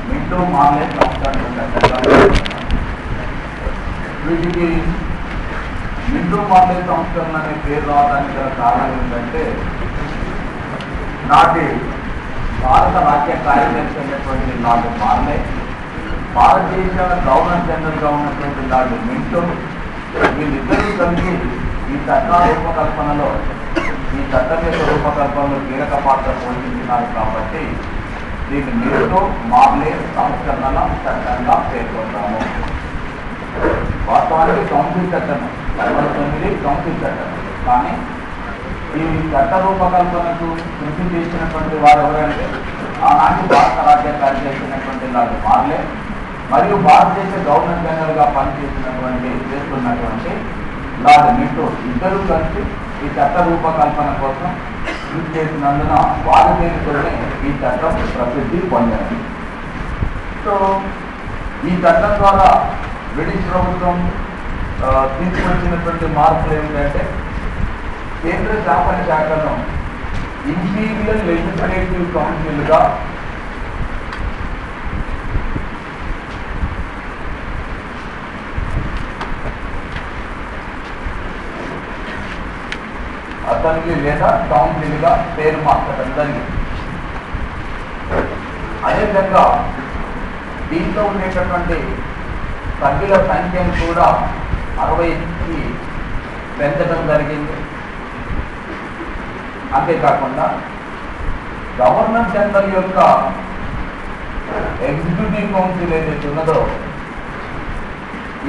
Minto మార్లే సంస్కరణ వీటికి Minto మార్లే సంస్కరణ అనే పేరు రావడానికి గల కారణం ఏంటంటే నాటి భారత రాజ్య కార్యదర్శి అయినటువంటి లార్డ్ మార్లే, భారతదేశ గవర్నర్ జనరల్గా ఉన్నటువంటి లార్డ్ మింటో, వీళ్ళిద్దరూ కలిసి ఈ చట్ట రూపకల్పనలో ఈ చట్టం యొక్క రూపకల్పనలో కీలక పాత్ర పోషించినారు కాబట్టి దీన్ని మింటో మార్లే సంస్కరణల చట్టంగా పేర్కొంటాము. వాస్తవానికి కౌన్సిల్ చట్టం 19 కౌన్సిల్ చట్టం, కానీ ఈ చట్ట రూపకల్పనకు కృషి చేసినటువంటి వారు ఎవరంటే ఆనాటి భారత రాజ్య కార్యదర్శి లార్డ్ మార్లే మరియు భారతదేశ గవర్నర్ జనరల్గా చేస్తున్నటువంటి లార్డ్ మింటో ఇద్దరు కలిసి ఈ చట్ట రూపకల్పన కోసం కృషి చేసినందున వారి పేరుతోనే ఈ చట్టం ప్రసిద్ధి పొందినది. సో ఈ చట్టం ద్వారా బ్రిటిష్ ప్రభుత్వం తీసుకొచ్చినటువంటి మార్పులు ఏమిటంటే కేంద్ర శాసన శాఖను ఇంపీరియల్ లెజిస్లేటివ్ కౌన్సిల్గా అసెంబ్లీ లేదా కౌన్సిల్గా పేరు మార్చడం జరిగింది. అదేవిధంగా దీంట్లో ఉండేటటువంటి సభ్యుల సంఖ్యను కూడా 60కి పెంచడం జరిగింది. అంతేకాకుండా గవర్నర్ జనరల్ యొక్క ఎగ్జిక్యూటివ్ కౌన్సిల్ ఏదైతే ఉన్నదో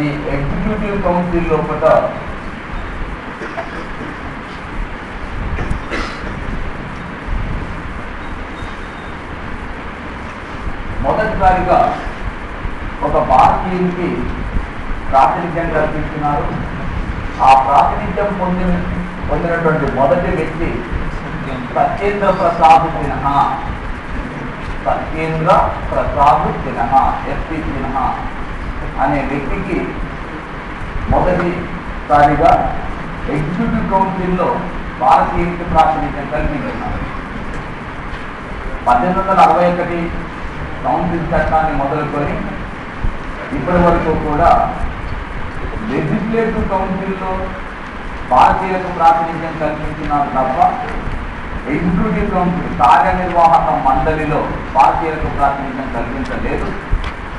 ఈ ఎగ్జిక్యూటివ్ కౌన్సిల్ లోపల మొదటిసారిగా ఒక భారతీయునికి ప్రాతినిధ్యం కల్పిస్తున్నారు. ఆ ప్రాతినిధ్యం పొందినటువంటి మొదటి వ్యక్తి సత్యేంద్ర ప్రసాద్ సిన్హా, ఎస్పీ సిన్హా అనే వ్యక్తికి మొదటిసారిగా ఎగ్జిక్యూటివ్ కౌన్సిల్లో భారతీయునికి ప్రాతినిధ్యం కల్పించినారు. 1861 కౌన్సిల్ చట్టాన్ని మొదలుకొని ఇప్పటి వరకు కూడా లెజిస్లేటివ్ కౌన్సిల్లో భారతీయులకు ప్రాతినిధ్యం కల్పించినారు తప్ప ఎగ్జిక్యూటివ్ కౌన్సిల్ కార్యనిర్వాహక మండలిలో భారతీయులకు ప్రాతినిధ్యం కల్పించలేదు.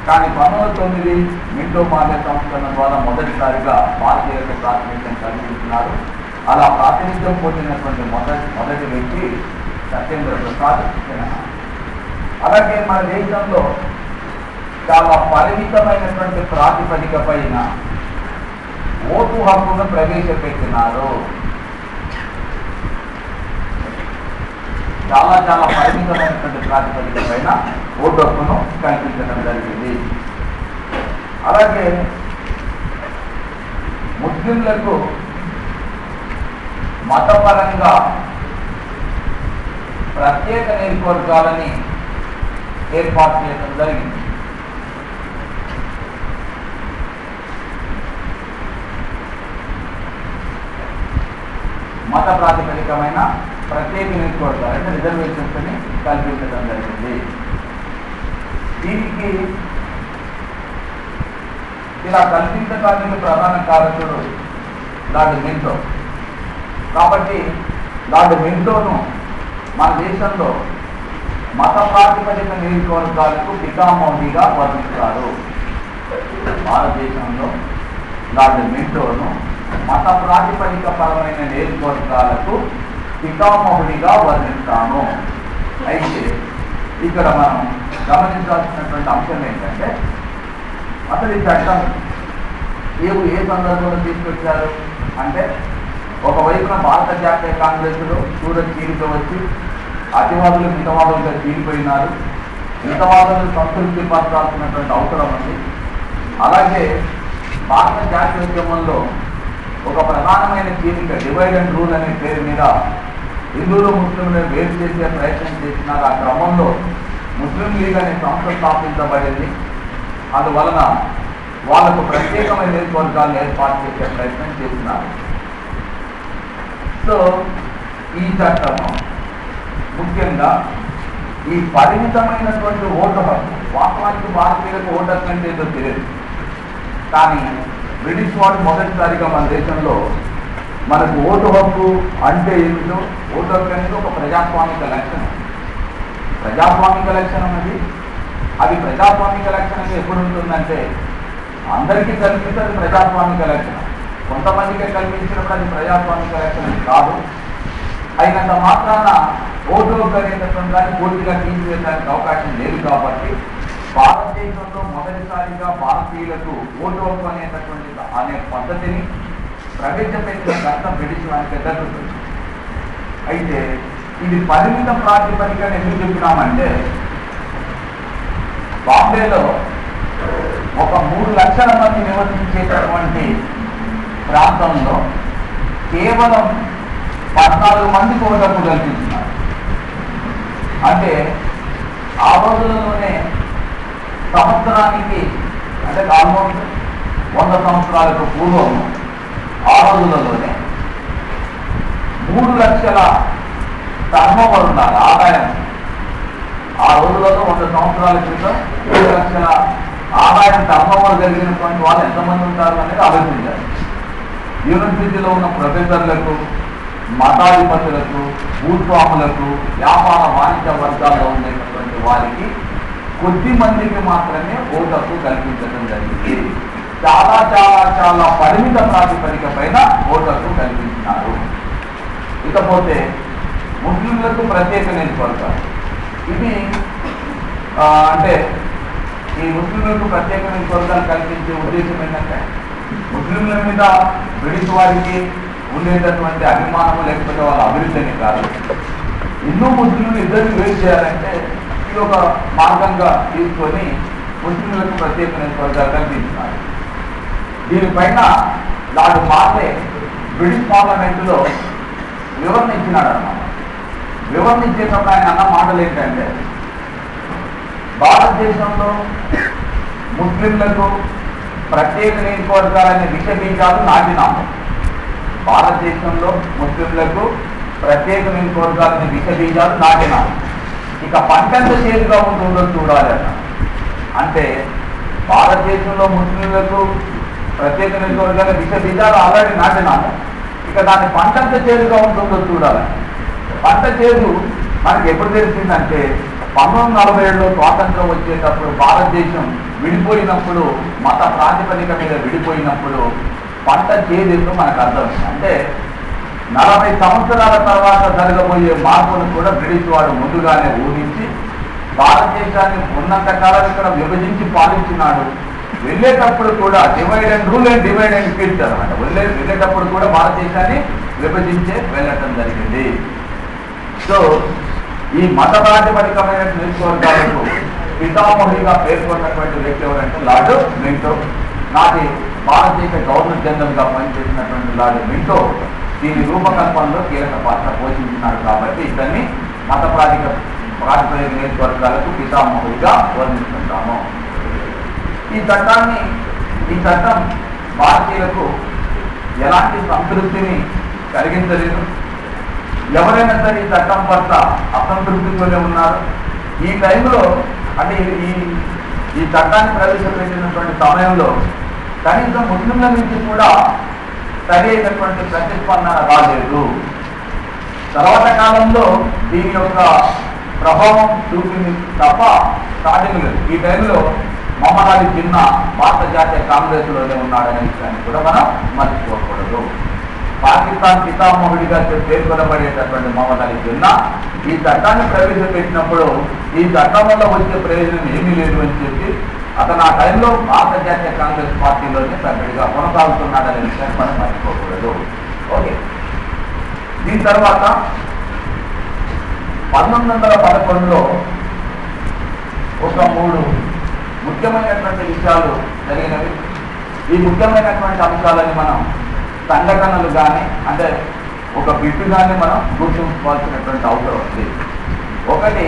కానీ 1909 మింటో మార్లే సంస్కరణ ద్వారా మొదటిసారిగా భారతీయులకు ప్రాతినిధ్యం కల్పించినారు. అలా ప్రాతినిధ్యం పొందినటువంటి మొదటి వ్యక్తి సత్యేంద్ర ప్రసాద్ సిన్హా. అలాగే మన దేశంలో చాలా పరిమితమైనటువంటి ప్రాతిపదిక పైన ఓటు హక్కును ప్రవేశపెట్టినారు. చాలా పరిమితమైనటువంటి ప్రాతిపదిక పైన ఓటు హక్కును కల్పించడం జరిగింది. అలాగే ముస్లింలకు మతపరంగా ప్రత్యేక నియోజకవర్గాలని ఏర్పాటు చేయడం జరిగింది. మత ప్రాతిపదికమైన ప్రత్యేక నియోజకవర్గాలు అంటే రిజర్వేషన్స్ ని కల్పించడం జరిగింది. దీనికి ఇలా కల్పించడానికి ప్రధాన కారకుడు లార్డ్ మింటో. కాబట్టి లార్డ్ మింటోను మన దేశంలో మత ప్రాతిపదిక నియోజకవర్గాలకు పితామహుడిగా వర్ణిస్తారు. భారతదేశంలో లార్డ్ మింటోను మత ప్రాతిపదిక పరమైన నియోజకవర్గాలకు పితామహుడిగా వర్ణిస్తాను. అయితే ఇక్కడ మనం గమనించాల్సినటువంటి అంశం ఏంటంటే అసలు ఈ చట్టం ఏ సందర్భంలో తీసుకొచ్చారు అంటే ఒకవైపున భారత జాతీయ కాంగ్రెస్లో సూరత్ చీలితో వచ్చి అతివాదులు మితవాదులుగా చీలిపోయినారు. మితవాదులను సంతృప్తి పరచాల్సినటువంటి అవసరం ఉంది. అలాగే భారత జాతీయోద్యమంలో ఒక ప్రధానమైన చీలిక డివైడ్ అండ్ రూల్ అనే పేరు మీద హిందువులు ముస్లింలను వేరు చేసే ప్రయత్నం చేసినారు. ఆ క్రమంలో ముస్లిం లీగ్ అనే సంస్థ స్థాపించబడింది. అందువలన వాళ్ళకు ప్రత్యేకమైన నియోజకవర్గాలను ఏర్పాటు చేసే ప్రయత్నం చేస్తున్నారు. సో ఈ చట్టము ముఖ్యంగా ఈ పరిమితమైనటువంటి ఓటు హక్కు వాస్తవానికి భారతీయులకు ఓటు హక్కు అంటే ఏదో తెలియదు. కానీ బ్రిటిష్ వాడు మొదటిసారిగా మన దేశంలో మనకు ఓటు హక్కు అంటే ఏమిటో, ఓటు హక్కు అనేది ఒక ప్రజాస్వామిక లక్షణం. ప్రజాస్వామిక లక్షణం అది ప్రజాస్వామిక లక్షణంగా ఎప్పుడు ఉంటుందంటే అందరికీ కల్పిస్తే అది ప్రజాస్వామిక లక్షణం, కొంతమందికే కల్పించినప్పుడు అది ప్రజాస్వామిక లక్షణం కాదు. అయినంత మాత్రాన ఓటు హక్కు అనేటటువంటి దాన్ని పూర్తిగా తీసివేయడానికి అవకాశం లేదు. కాబట్టి భారతదేశంలో మొదటిసారిగా భారతీయులకు ఓటు హక్కు అనే పద్ధతిని ప్రవేశపెట్టిన ఘట్టం బ్రిటిష్ వారికి దక్కుతుంది. అయితే ఇది పరిమిత ప్రాతిపదికన ఎందుకు చెప్పినామంటే, బాంబేలో ఒక 3 లక్షల మంది నివసించేటటువంటి ప్రాంతంలో కేవలం 14 మందికి ఓటు హక్కు కల్పిస్తున్నారు. అంటే ఆ రోజులలోనే సంవత్సరానికి, అంటే ఆల్మోస్ట్ 100 సంవత్సరాలకు పూర్వం ఆ రోజులలోనే 3 లక్షల టర్నోవర్ ఉండాలి, ఆదాయం. ఆ రోజులలో 100 సంవత్సరాల క్రితం 3 లక్షల ఆదాయం టర్నోవర్ కలిగినటువంటి వాళ్ళు ఎంతమంది ఉంటారు అనేది ఆలోచించారు. యూనివర్సిటీలో ఉన్న ప్రొఫెసర్లకు, మతాధిపతులకు, భూస్వాములకు, వ్యాపార వాణిజ్య వర్గాల్లో ఉండేటటువంటి వారికి కొద్ది మందికి మాత్రమే ఓటు హక్కు కల్పించడం జరిగింది. చాలా చాలా చాలా పరిమిత ప్రాతిపదిక పైన ఓటు హక్కు కల్పించినారు. ఇకపోతే ముస్లింలకు ప్రత్యేక నియోజకవర్గాలు. ఇది అంటే ఈ ముస్లింలకు ప్రత్యేక నియోజకవర్గాలు కల్పించే ఉద్దేశం ఏంటంటే, ముస్లింల మీద బ్రిటిష్ వారికి ఉండేటటువంటి అభిమానము లేకపోతే వాళ్ళ అభివృద్ధిని కాదు, హిందూ ముస్లింలు ఇద్దరిని వేరు చేయాలంటే ఇది ఒక మార్గంగా తీసుకొని ముస్లింలకు ప్రత్యేక నియోజకవర్గాలు కల్పించినారు. దీనిపైన లార్డ్ మార్లే బ్రిటిష్ పార్లమెంటులో వివరణ ఇచ్చినాడు అన్నమాట. వివరణ ఇచ్చేటప్పుడు ఆయన అన్న మాటలు ఏంటంటే, భారతదేశంలో ముస్లింలకు ప్రత్యేక నియోజకవర్గాలనే విష బీజాలు నాటినాము. భారతదేశంలో ముస్లింలకు ప్రత్యేక నియోజకవర్గాలనే విష బీజాలు నాటినాము. ఇక పంటంత చేతిగా ఉంటుందో చూడాలి అన్న. అంటే భారతదేశంలో ముస్లింలకు ప్రత్యేక నియోజకవర్గాల విష బీజాలు ఆల్రెడీ నాటినాము. ఇక దాని పంటంత చేదుగా ఉంటుందో చూడాలి. పంట చేదు మనకి ఎప్పుడు తెలిసిందంటే 1947లో స్వాతంత్రం వచ్చేటప్పుడు, భారతదేశం విడిపోయినప్పుడు, మత ప్రాతిపదిక మీద విడిపోయినప్పుడు పంట చేదు మనకు అర్థమైంది. అంటే 40 సంవత్సరాల తర్వాత జరగబోయే మార్పును కూడా బ్రిటిష్ వాడు ముందుగానే ఊహించి భారతదేశాన్ని ఉన్నంత కాలం ఇక్కడ విభజించి పాలించినాడు. వెళ్ళేటప్పుడు కూడా divide and rule and divide and field అనమాట. వెళ్ళేటప్పుడు కూడా భారతదేశాన్ని విభజించే వెళ్ళటం జరిగింది. సో ఈ మత ప్రాతిపదికమైన నియోజకవర్గాలకు పితామహుడిగా పేర్కొన్నటువంటి వ్యక్తి ఎవరంటే లార్డ్ మింటో. నాటి భారతదేశ గవర్నర్ జనరల్గా పనిచేసినటువంటి లార్డ్ మింటో దీని రూపకల్పనలో కీలక పాత్ర పోషించినాడు. కాబట్టి ఇతన్ని మత ప్రాతిపదిక నియోజకవర్గాలకు పితామహుడిగా వర్ణిస్తుంటాము. ఈ చట్టం భారతీయులకు ఎలాంటి సంతృప్తిని కలిగించలేదు. ఎవరైనా సరే ఈ చట్టం పట్ల అసంతృప్తితోనే ఉన్నారు. ఈ టైంలో అంటే ఈ చట్టాన్ని ప్రవేశపెట్టినటువంటి సమయంలో కనీసం ముస్లింల నుంచి కూడా సరి అయినటువంటి ప్రతిస్పందన రాలేదు. తర్వాత కాలంలో దీని యొక్క ప్రభావం చూపింది తప్ప స్టార్టింగ్ లేదు. ఈ టైంలో మహమ్మద్ అలీ జిన్నా భారత జాతీయ కాంగ్రెస్లోనే ఉన్నాడనే విషయాన్ని కూడా మనం మర్చిపోకూడదు. పాకిస్తాన్ పితామహుడిగా పేర్కొనబడేటటువంటి మహమ్మద్ అలీ జిన్నా ఈ చట్టాన్ని ప్రవేశపెట్టినప్పుడు ఈ చట్టం వల్ల వచ్చే ప్రయోజనం ఏమీ లేదు అని చెప్పి అతను ఆ టైంలో భారత జాతీయ కాంగ్రెస్ పార్టీలోనే సభ్యుడిగా కొనసాగుతున్నాడనే విషయాన్ని మనం మర్చిపోకూడదు. ఓకే, దీని తర్వాత 1911లో ఒక 3 ముఖ్యమైనటువంటి విషయాలు జరిగినవి. ఈ ముఖ్యమైనటువంటి అంశాలని మనం సంఘటనలు కానీ అంటే ఒక బిట్టు కానీ మనం గుర్తుంచుకోవాల్సినటువంటి అవసరం ఉంది. ఒకటి,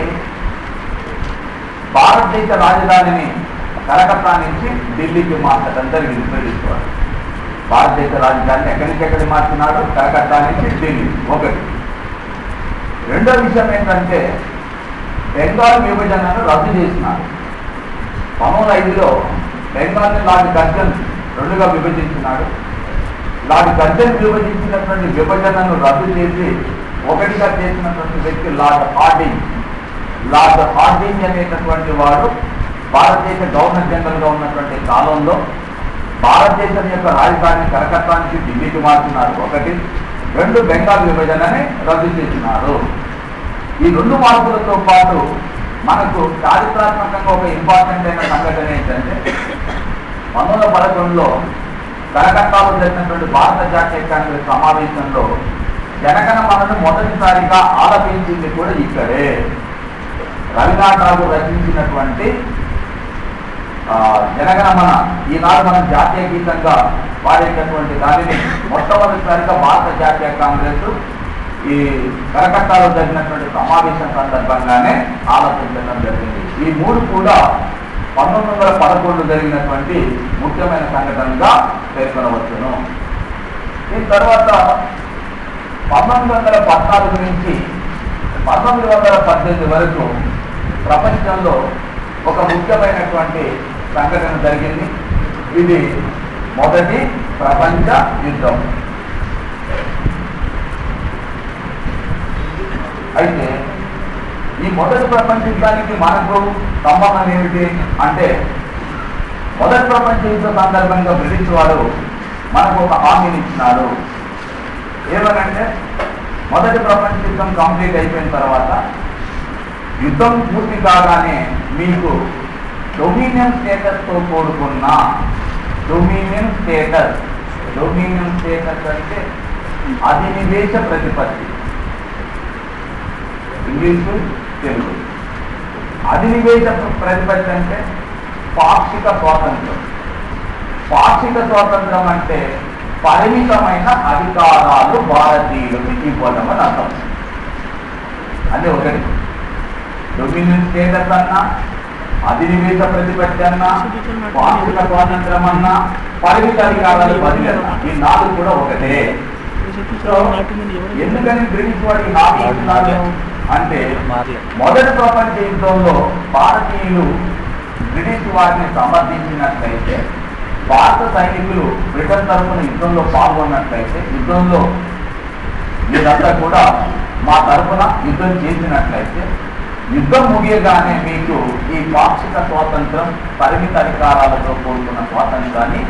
భారతదేశ రాజధానిని కలకత్తా నుంచి ఢిల్లీకి మార్చడం జరిగింది బ్రిటిష్ వారు. భారతదేశ రాజధానిని ఎక్కడి నుంచి ఎక్కడికి మార్చినాడు? కలకత్తా నుంచి ఢిల్లీ. ఒకటి. రెండో విషయం ఏంటంటే బెంగాల్ విభజనను రద్దు చేసినారు. 1905లో బెంగాల్ని లార్డ్ కర్జన్ రెండుగా విభజించినాడు. లార్డ్ కర్జన్ విభజించినటువంటి విభజనను రద్దు చేసి ఒకటిగా చేసినటువంటి వ్యక్తి లార్డ్ హార్డింగ్. లార్డ్ హార్డింగ్ అనేటటువంటి వాడు భారతదేశ గవర్నర్ జనరల్గా ఉన్నటువంటి కాలంలో భారతదేశం యొక్క రాజధాని కలకత్తానికి ఢిల్లీకి మార్చున్నారు. ఒకటి. రెండు, బెంగాల్ విభజనని రద్దు చేసినారు. ఈ రెండు మార్పులతో పాటు మనకు చారిత్రాత్మకంగా ఒక ఇంపార్టెంట్ అయిన సంఘటన ఏంటంటే 1911లో కలకత్తాలో జరిగినటువంటి భారత జాతీయ కాంగ్రెస్ సమావేశంలో జనగణమనను మొదటిసారిగా ఆలపించింది కూడా ఇక్కడే. రవీంద్రనాథ్ ఠాగూర్ రచించినటువంటి జనగణమన ఈనాడు మనం జాతీయ గీతంగా వాడేటటువంటి దానిని మొట్టమొదటిసారిగా భారత జాతీయ కాంగ్రెస్ ఈ కలకత్తాలో జరిగినటువంటి సమావేశం సందర్భంగానే ఆలోచించడం జరిగింది. ఈ మూడు కూడా 1911 జరిగినటువంటి ముఖ్యమైన సంఘటనగా పేర్కొనవచ్చును. దీని తర్వాత 1914 నుంచి 1918 వరకు ప్రపంచంలో ఒక ముఖ్యమైనటువంటి సంఘటన జరిగింది. ఇది మొదటి ప్రపంచ యుద్ధం. అయితే ఈ మొదటి ప్రపంచ యుద్ధానికి మనకు సంబంధం ఏమిటి అంటే, మొదటి ప్రపంచ యుద్ధ సందర్భంగా బ్రిటిష్ వాడు మనకు ఒక హామీని ఇచ్చినాడు. ఏమనంటే, మొదటి ప్రపంచ యుద్ధం కంప్లీట్ అయిపోయిన తర్వాత యుద్ధం పూర్తి కాగానే మీకు డొమినియన్ స్టేటస్తో కూడుకున్న డొమినియన్ స్టేటస్ అంటే అధినివేశ ప్రతిపత్తి, ఇంగ్లీషు తెలుగు. అధినివేశ ప్రతిపత్తి అంటే పాక్షిక స్వాతంత్రం. పాక్షిక స్వాతంత్రం అంటే పరిమితమైన అధికారాలు భారతీయులకు ఇవ్వడం అని అర్థం. అదే ఒకటి. డొమినియన్ స్టేటస్ అన్నా, అధినివేశ ప్రతిపత్తి అన్నా, పాక్షిక స్వాతంత్రం అన్నా, పరిమిత అధికారాలు బదిలీ అన్నా, ఈ నాలుగు కూడా ఒకటే. సో ఎందుకని బ్రిటిష్ వాడికి హామీ ఇస్తున్నారు అంటే, మొదటి ప్రపంచ యుద్ధంలో భారతీయులు బ్రిటిష్ వారిని సమర్థించినట్లయితే, భారత సైనికులు బ్రిటన్ తరఫున యుద్ధంలో పాల్గొన్నట్లయితే, యుద్ధంలో మీరంతా కూడా మా తరఫున యుద్ధం చేసినట్లయితే, యుద్ధం ముగియగానే మీకు ఈ పాక్షిక స్వాతంత్రం, పరిమిత అధికారాలతో కూడుకున్న స్వాతంత్రాన్ని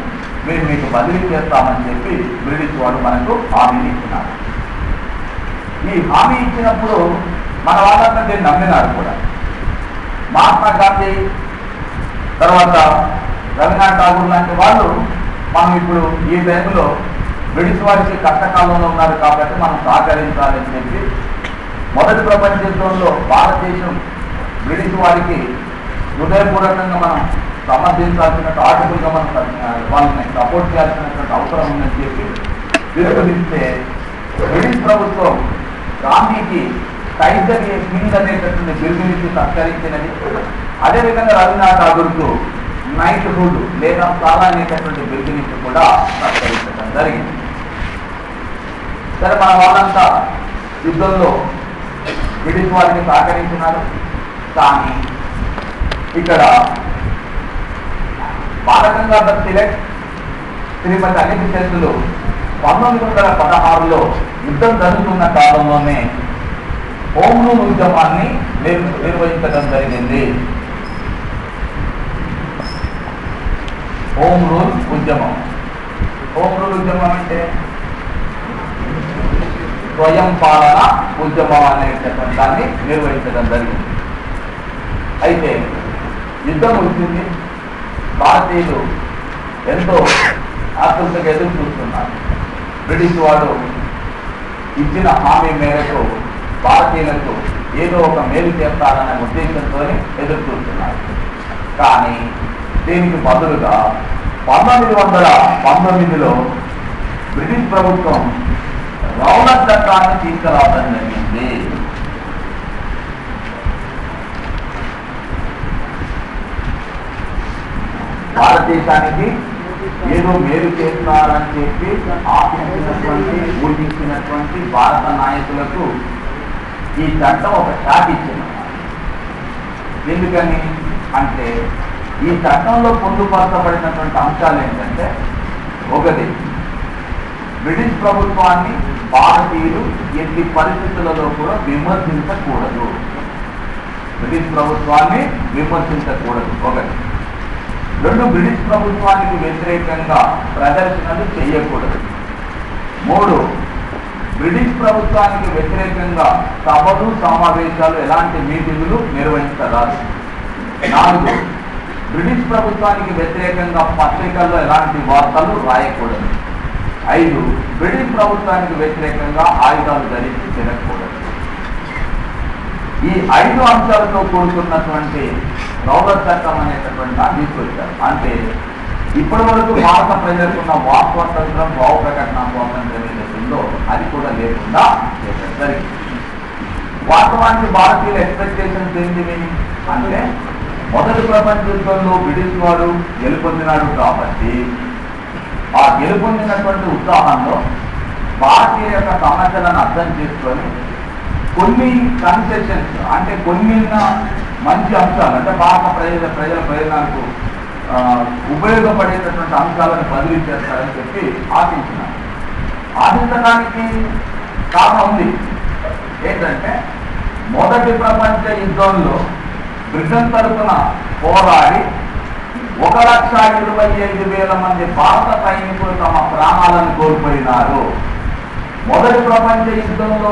మీకు బదిలీ చేస్తామని చెప్పి బ్రిటిష్ వాడు మనకు హామీని ఇచ్చినారు. ఈ హామీ ఇచ్చినప్పుడు మన వాళ్ళంతా దీన్ని నమ్మినారు కూడా. మహాత్మా గాంధీ తర్వాత రవీంద్రనాథ్ ఠాగూర్ లాంటి వాళ్ళు మనం ఇప్పుడు ఈ టైంలో బ్రిటిష్ వారికి కష్టకాలంలో ఉన్నారు కాబట్టి మనం సహకరించాలని చెప్పి మొదటి ప్రపంచ యుద్ధంలో భారతదేశం బ్రిటిష్ వారికి హృదయపూర్వకంగా మనం సమర్థించాల్సినట్టు, ఆర్టికల్గా మనం వాళ్ళని సపోర్ట్ చేయాల్సినటువంటి అవసరం ఉందని చెప్పి విరుదిస్తే, బ్రిటిష్ ప్రభుత్వం గాంధీకి కైజర్ ఏ కింగ్ అనేటటువంటి బిరుదునిచ్చి సత్కరించినది. అదేవిధంగా రవీంద్రనాథ్ ఠాగూర్కు నైట్హుడ్ లేదా సాలా అనేటటువంటి బిరుదునిచ్చి కూడా సత్కరించడం జరిగింది. సరే, మన వాళ్ళంతా యుద్ధంలో బ్రిటిష్ వారిని సహకరించినారు. కానీ ఇక్కడ బాలగంగాధర్ తిలక్, శ్రీమతి అనిత చంద్రులు 1916లో యుద్ధం జరుగుతున్న కాలంలోనే హోమ్ రూల్ ఉద్యమాన్ని నిర్వహించడం జరిగింది. హోమ్ రూల్ ఉద్యమం అంటే స్వయం పాలన ఉద్యమం అనేటటువంటి దాన్ని నిర్వహించడం జరిగింది. అయితే యుద్ధం వచ్చింది. భారతీయులు ఎంతో ఆతృతగా ఎదురు చూస్తున్నారు. బ్రిటిష్ వాడు ఇచ్చిన హామీ మేరకు భారతీయులకు ఏదో ఒక మేలు చేస్తారనే ఉద్దేశంతో ఎదురు చూస్తున్నారు. కానీ దీనికి బదులుగా 1919లో బ్రిటిష్ ప్రభుత్వం రౌలట్ చట్టాన్ని తీసుకురావడం జరిగింది. భారతదేశానికి ఏదో మేలు చేస్తున్నారని చెప్పి ఆశించినటువంటి, ఊహించినటువంటి భారత నాయకులకు ఈ చట్టం ఒక షాక్ ఇచ్చింది. ఎందుకని అంటే, ఈ చట్టంలో పొందుపరచబడినటువంటి అంశాలు ఏంటంటే, ఒకటి, బ్రిటిష్ ప్రభుత్వాన్ని భారతీయులు ఎట్టి పరిస్థితులలో కూడా విమర్శించకూడదు. బ్రిటిష్ ప్రభుత్వాన్ని విమర్శించకూడదు ఒకటి. రెండు, బ్రిటిష్ ప్రభుత్వానికి వ్యతిరేకంగా ప్రదర్శనలు చేయకూడదు. మూడు, బ్రిటిష్ ప్రభుత్వానికి వ్యతిరేకంగా సభలు సమావేశాలు ఎలాంటి మీటింగులు నిర్వహించరాదు. నాలుగు, బ్రిటిష్ ప్రభుత్వానికి వ్యతిరేకంగా పత్రికల్లో ఎలాంటి వార్తలు రాయకూడదు. ఐదు, బ్రిటిష్ ప్రభుత్వానికి వ్యతిరేకంగా ఆయుధాలు ధరించి తిరగకూడదు. ఈ 5 అంశాలతో కూడుకున్నటువంటి రౌలట్ చట్టం అనేటటువంటి దాన్ని తీసుకొచ్చారు. అంటే ఇప్పటి వరకు భారత ప్రజలకున్న వాక్ స్వాతంత్రం, భావ ప్రకటన స్వాతంత్రం ఏదైతుందో అది కూడా లేకుండా జరిగింది. వాస్తవానికి భారతీయుల ఎక్స్పెక్టేషన్స్ ఏంటివి అంటే, మొదటి ప్రపంచ యుద్ధంలో బ్రిటిష్ వాడు గెలుపొందినాడు కాబట్టి ఆ గెలుపొందినటువంటి ఉత్సాహంలో భారతీయ యొక్క సమస్యలను అర్థం చేసుకొని కొన్ని కన్సెషన్స్, అంటే కొన్ని మంచి అంశాలు, అంటే భారత ప్రజల ప్రయోజనాలకు ఉపయోగపడేటటువంటి అంశాలను బదిలీ చేస్తారని చెప్పి ఆశించినారు. ఆశించడానికి కారణం ఉంది. ఏంటంటే, మొదటి ప్రపంచ యుద్ధంలో బ్రిటన్ తరఫున పోరాడి 1,25,000 మంది భారత సైనికులు తమ ప్రాణాలను కోల్పోయినారు. మొదటి ప్రపంచ యుద్ధంలో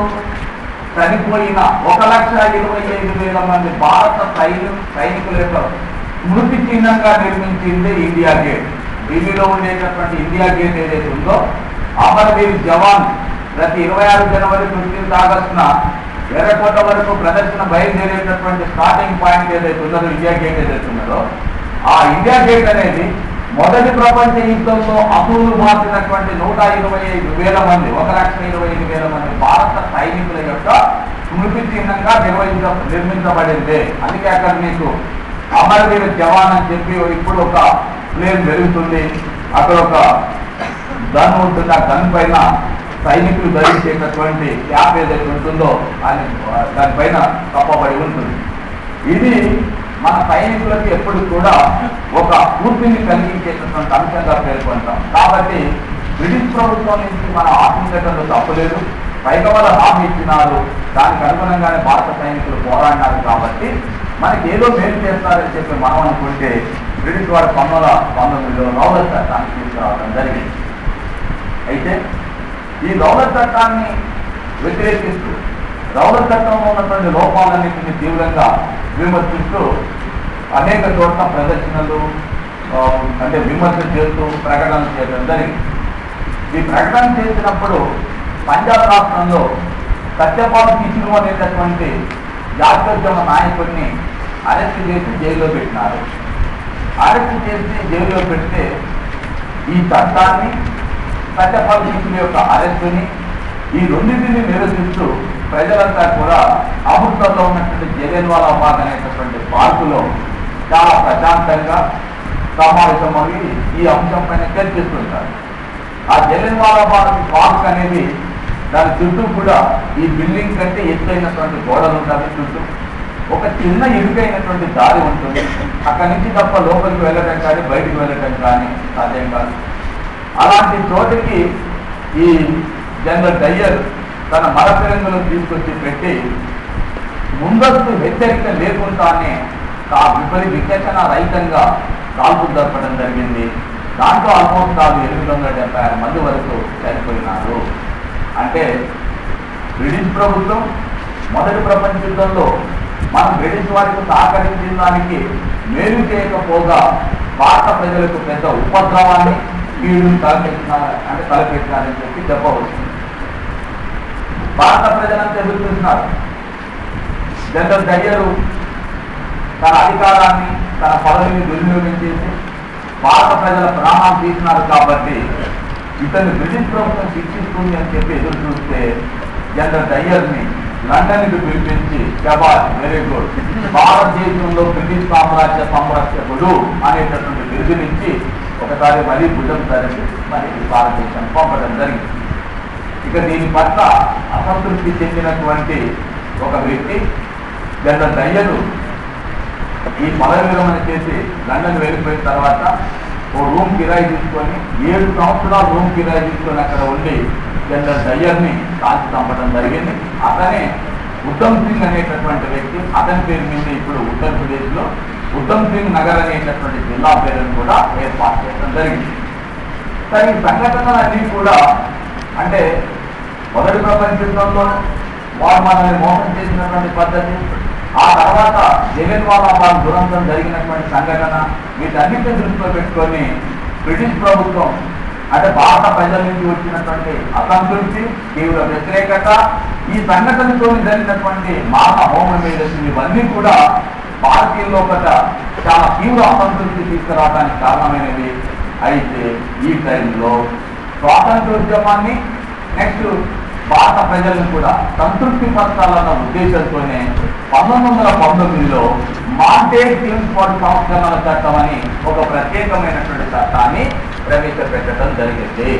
చనిపోయిన 1,25,000 మంది భారత సైనికుల యొక్క స్మృతి చిహ్నంగా నిర్మించింది ఇండియా గేట్. ఢిల్లీలో ఉండేటటువంటి ఇండియా గేట్ ఏదైతే ఉందో, అమరవీర్ జవాన్ ప్రతి 26 జనవరి 15 ఆగస్టున ఎర్రకోట వరకు ప్రదర్శన బయలుదేరేటటువంటి స్టార్టింగ్ పాయింట్ ఏదైతే ఉన్నదో, ఇండియా గేట్ ఏదైతే ఉన్నదో, ఆ ఇండియా గేట్ అనేది మొదటి ప్రపంచ యుద్ధంలో అసూలు మార్చినటువంటి 125,000 మంది 1,25,000 మంది భారత సైనికుల యొక్క స్మృతి చిహ్నంగా నిర్మించబడింది. అందుకే అక్కడ మీకు అమరవీర్ జవాన్ అని చెప్పి ఇప్పుడు ఒక ప్లేన్ వెలుగుతుంది, అక్కడ ఒక గన్ ఉంటుంది, ఆ గన్ పైన సైనికులు ధరించేటటువంటి క్యాప్ ఏదైతే ఉంటుందో అని దానిపైన కప్పబడి ఉంటుంది. ఇది మన సైనికులకు ఎప్పుడు కూడా ఒక పూర్తిని కలిగించేటటువంటి అంశంగా పేర్కొంటాం. కాబట్టి బ్రిటిష్ ప్రభుత్వం నుంచి మనం ఆశించడంలో తప్పులేదు. పైగా వాళ్ళు హామీ ఇచ్చినారు, దానికి అనుగుణంగానే భారత సైనికులు పోరాడినారు. కాబట్టి మనకి ఏదో మేలు చేస్తారని చెప్పి మనం అనుకుంటే బ్రిటిష్ వారు 1919లో రౌలట్ చట్టాన్ని తీసుకురావడం జరిగింది. అయితే ఈ రౌలట్ చట్టాన్ని వ్యతిరేకిస్తూ రౌలట్ చట్టంలో ఉన్నటువంటి లోపాలన్నింటినీ తీవ్రంగా విమర్శిస్తూ అనేక చోట్ల ప్రదర్శనలు, అంటే విమర్శ చేస్తూ ప్రకటనలు చేయడం జరిగింది. ఈ ప్రకటన చేసినప్పుడు పంజాబ్ రాష్ట్రంలో సత్యపాల్ కిషోర్ అనేటటువంటి జాతీయోద్యమ నాయకుడిని అరెస్ట్ చేసి జైల్లో పెట్టినారు. అరెస్ట్ చేసి జైల్లో పెడితే ఈ చట్టాన్ని, సత్యపాల్ కిషోర్ యొక్క అరెస్టుని, ఈ రెండింటిని నిరసిస్తూ ప్రజలంతా కూడా అమృత్సర్లో ఉన్నటువంటి జలియన్వాలా బాగ్ అనేటటువంటి పార్కులో చాలా ప్రశాంతంగా సమావేశమై ఈ అంశం పైన చర్చిస్తుంటారు. ఆ జలియన్వాలా బాగ్ అనేది దాని చుట్టూ కూడా ఈ బిల్డింగ్ కంటే ఎత్తైనటువంటి గోడలు ఉంటాయి. చుట్టూ ఒక చిన్న ఇరుకైనటువంటి దారి ఉంటుంది. అక్కడి నుంచి తప్ప లోపలికి వెళ్ళడం కానీ బయటికి వెళ్ళడం కానీ సాధ్యం కాదు. అలాంటి చోటికి ఈ జనరల్ డయ్యర్ తన మరపిరంగులను తీసుకొచ్చి పెట్టి ముందస్తు హెచ్చరిక లేకుండానే విచక్షణ రహితంగా కాల్పులు జరపడం జరిగింది. దాంట్లో ఆల్మోస్ట్ 876 మంది వరకు చనిపోయినారు. అంటే బ్రిటిష్ ప్రభుత్వం మొదటి ప్రపంచ యుద్ధంలో మనం బ్రిటిష్ వారికి సహకరించిన దానికి మేలు చేయకపోగా భారత ప్రజలకు పెద్ద ఉపద్రవాన్ని కీడును తలపెట్టినారని చెప్పి చెప్పవచ్చు. భారత ప్రజలంతా ఎదురు చూస్తున్నారు. జనరల్ డయ్యరు తన అధికారాన్ని, తన పదవిని దుర్వినియోగం చేసి భారత ప్రజల ప్రాణాలు తీసినారు. కాబట్టి ఇతన్ని బ్రిటిష్ ప్రభుత్వం శిక్షిస్తుంది అని చెప్పి ఎదురు చూస్తే జనరల్ డయ్యర్ని లండన్కి పిలిపించి, శబాష్, వెరీ గుడ్, భారతదేశంలో బ్రిటిష్ సామ్రాజ్య సంరక్షకుడు అనేటటువంటి బిరుదునిచ్చి ఒకసారి మరీ భుజం ధరించి మరి భారతదేశాన్ని పంపడం జరిగింది. ఇక దీని పట్ల అసంతృప్తి చెందినటువంటి ఒక వ్యక్తి జనరల్ డయ్యరు ఈ పదవి విరమణ చేసి లండన్ వెళ్ళిపోయిన తర్వాత ఓ రూమ్ కిరాయి తీసుకొని 7 సంవత్సరాలు రూమ్ కిరాయి తీసుకొని అక్కడ ఉండి జనరల్ డయ్యర్ని కాల్చి చంపడం జరిగింది. అతనే ఉద్ధమ్ సింగ్ అనేటటువంటి వ్యక్తి, అతని పేరు మీద ఇప్పుడు ఉత్తరప్రదేశ్లో ఉద్ధమ్ సింగ్ నగర్ అనేటటువంటి జిల్లా పేరును కూడా ఏర్పాటు చేయడం జరిగింది. సరే, ఈ సంఘటనలన్నీ కూడా అంటే మొదటి ప్రపంచ యుద్ధంలో వారు మనల్ని మోసం చేసినటువంటి పద్ధతి, ఆ తర్వాత జలియన్వాలా బాగ్ దురంతం జరిగినటువంటి సంఘటన, వీటన్నిటిని దృష్టిలో పెట్టుకొని బ్రిటిష్ ప్రభుత్వం అంటే భారత ప్రజల నుంచి వచ్చినటువంటి అసంతృప్తి, తీవ్ర వ్యతిరేకత, ఈ సంఘటనతో జరిగినటువంటి మానవ హోమం ఇవన్నీ కూడా భారతీయుల్లో చాలా తీవ్ర అసంతృప్తి తీసుకురావడానికి కారణమైనవి. అయితే ఈ టైంలో స్వాతంత్రోద్యమాన్ని నెక్స్ట్ భారత ప్రజలను కూడా సంతృప్తి పరచాలన్న ఉద్దేశంతోనే 1919లో మాంటేగ్ కింగ్స్ఫోర్డ్ సంస్కరణల చట్టం అని ఒక ప్రత్యేకమైనటువంటి చట్టాన్ని ప్రవేశపెట్టడం జరిగింది.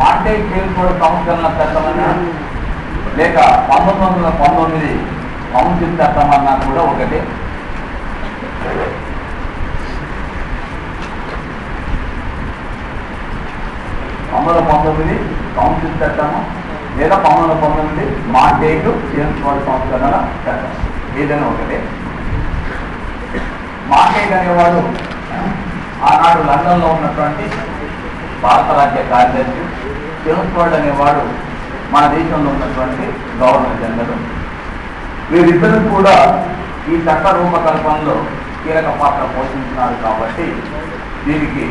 మాంటేగ్ కింగ్స్ఫోర్డ్ సంస్కరణల చట్టమన్నా లేక 1919 కౌన్సిల్ చట్టం అన్నా కూడా ఒకటి. 1919 కౌన్సిల్ చట్టము లేదా 1919 మాంటేగ్ కింగ్స్ఫోర్డ్ సంస్కరణల చట్టం, ఏదైనా ఒకటి. మాంటేగ్ అనేవాడు ఆనాడు లండన్లో ఉన్నటువంటి భారత రాజ్య కార్యదర్శి, కింగ్స్ఫోర్డ్ అనేవాడు మన దేశంలో ఉన్నటువంటి గవర్నర్ జనరల్. వీరిద్దరూ కూడా ఈ చట్ట రూపకల్పనలో కీలక పాత్ర పోషించినారు. కాబట్టి దీనికి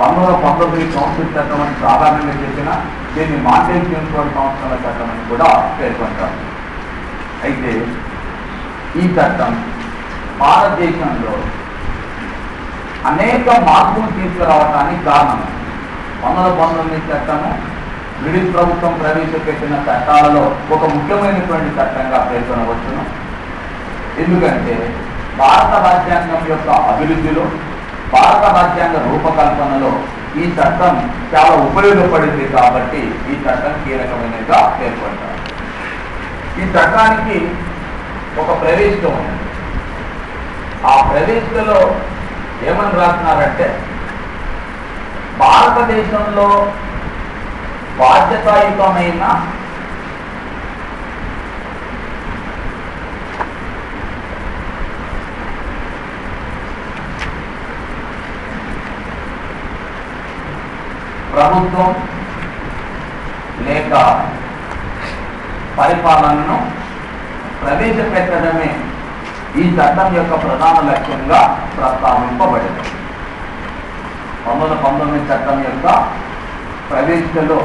1919 కౌన్సిల్ చట్టం అని సాధారణంగా చెప్పిన దీన్ని మాంటేగ్ కింగ్స్ఫోర్డ్ సంస్కరణల చట్టం అని కూడా పేర్కొంటారు. అయితే ఈ చట్టం భారతదేశంలో అనేక మార్పులు తీసుకురావటానికి కారణం. 1919 చట్టము బ్రిటిష్ ప్రభుత్వం ప్రవేశపెట్టిన చట్టాలలో ఒక ముఖ్యమైనటువంటి చట్టంగా పేర్కొనవచ్చును. ఎందుకంటే భారత రాజ్యాంగం యొక్క అభివృద్ధిలో, భారత రాజ్యాంగ రూపకల్పనలో ఈ చట్టం చాలా ఉపయోగపడింది. కాబట్టి ఈ చట్టం కీలకమైనదిగా పేర్కొంటారు. ఈ చట్టానికి ఒక ప్రవేశిక ఉంది. ఆ ప్రవేశికలో ఏమని రాస్తున్నారంటే, భారతదేశంలో బాధ్యతాయుతమైన ప్రభుత్వం లేక పరిపాలనను ప్రవేశపెట్టడమే ఈ చట్టం యొక్క ప్రధాన లక్ష్యంగా ప్రస్తావింపబడింది. 1919 చట్టం యొక్క ప్రవేశికలో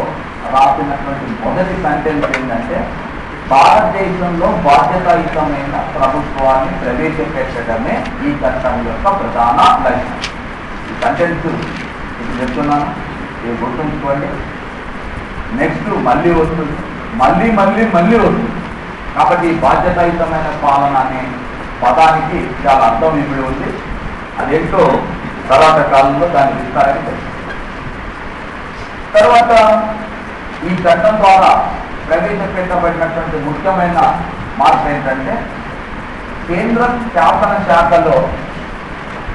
రాసినటువంటి మొదటి సెంటెన్స్ ఏంటంటే, భారతదేశంలో బాధ్యతాయుతమైన ప్రభుత్వాన్ని ప్రవేశపెట్టడమే ఈ చట్టం యొక్క ప్రధాన లక్ష్యం. ఈ సెంటెన్స్ ఇది చెప్తున్నాను, ఇది గుర్తుంచుకోండి. నెక్స్ట్ మళ్ళీ వస్తుంది, మళ్ళీ మళ్ళీ మళ్ళీ వస్తుంది. కాబట్టి ఈ బాధ్యతాయుతమైన పాలన అనే పదానికి చాలా అర్థం ఇమిడి ఉంది. అదేంటో తర్వాత కాలంలో దాన్ని విస్తారని తెలుసు. తర్వాత ఈ చట్టం ద్వారా ప్రవేశపెట్టబడినటువంటి ముఖ్యమైన మార్పు ఏంటంటే, కేంద్ర శాసన శాఖలో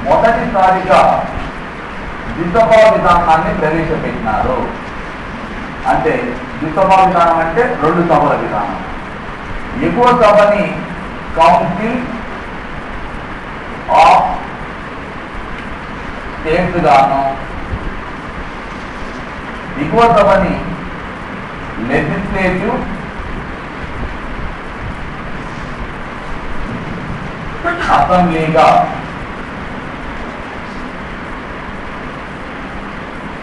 మొదటిసారిగా ద్విసభా విధానాన్ని ప్రవేశపెట్టినారు. అంటే ద్విసభా విధానం అంటే 2 సభల విధానం. ఎగువ సభని కౌన్సిల్ ఆఫ్ స్టేట్స్ గాను, దిగువ సభని లెజిస్లేటివ్ అసెంబ్లీగా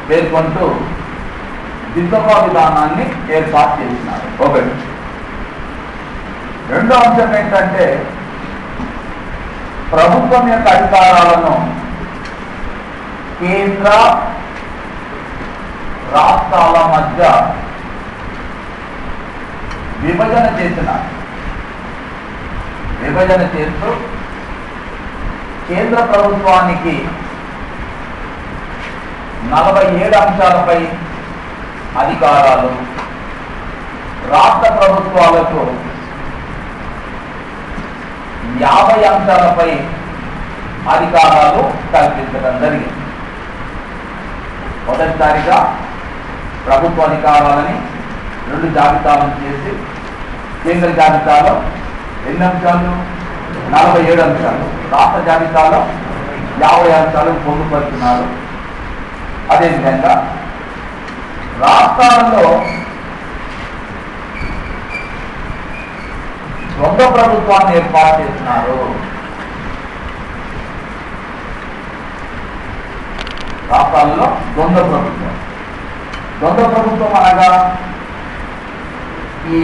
పేర్కొంటూ దిశభా విధానాన్ని ఏర్పాటు చేసినారు. ఒకటి. రెండో అంశం ఏంటంటే ప్రభుత్వం యొక్క అధికారాలను కేంద్ర రాష్ట్రాల మధ్య విభజన చేస్తూ కేంద్ర ప్రభుత్వానికి 47 అంశాలపై అధికారాలు, రాష్ట్ర ప్రభుత్వాలకు 50 అంశాలపై అధికారాలు కల్పించడం జరిగింది. మొదటిసారిగా ప్రభుత్వ అధికారాలని 2 జాబితాలను చేసి కేంద్ర జాబితాలో ఎన్ని అంశాలు? 47 అంశాలు, రాష్ట్ర జాబితాలో 50 అంశాలను పొందుపరుచున్నారు. అదేవిధంగా రాష్ట్రాలలో ద్వంద్వ ప్రభుత్వాన్ని ఏర్పాటు చేస్తున్నారు. రాష్ట్రాలలో ద్వంద్వ ప్రభుత్వం అనగా ఈ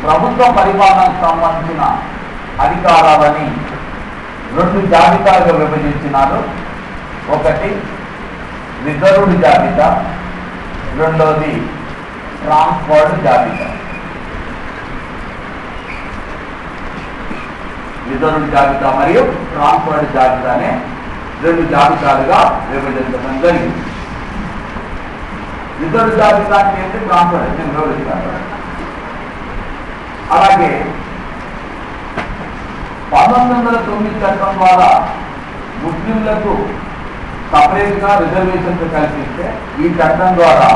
ప్రభుత్వ పరిపాలనకు సంబంధించిన అధికారాలని 2 జాబితాలుగా విభజించినారు. ఒకటి రిజర్వ్డ్ జాబితా, రెండోది ట్రాన్స్ఫర్డ్ జాబితా. రిజర్వ్డ్ జాబితా మరియు ట్రాన్స్ఫర్డ్ జాబితానే 2 జాబితాలుగా విభజించడం జరిగింది. రిజర్వ్డ్ జాబితా అంటే ట్రాన్స్ఫర్డ్ నేను వివరిస్తాను. అలాగే 1909 చట్టం ద్వారా ముస్లింలకు సపరేట్గా రిజర్వేషన్స్ కల్పిస్తే ఈ చట్టం ద్వారా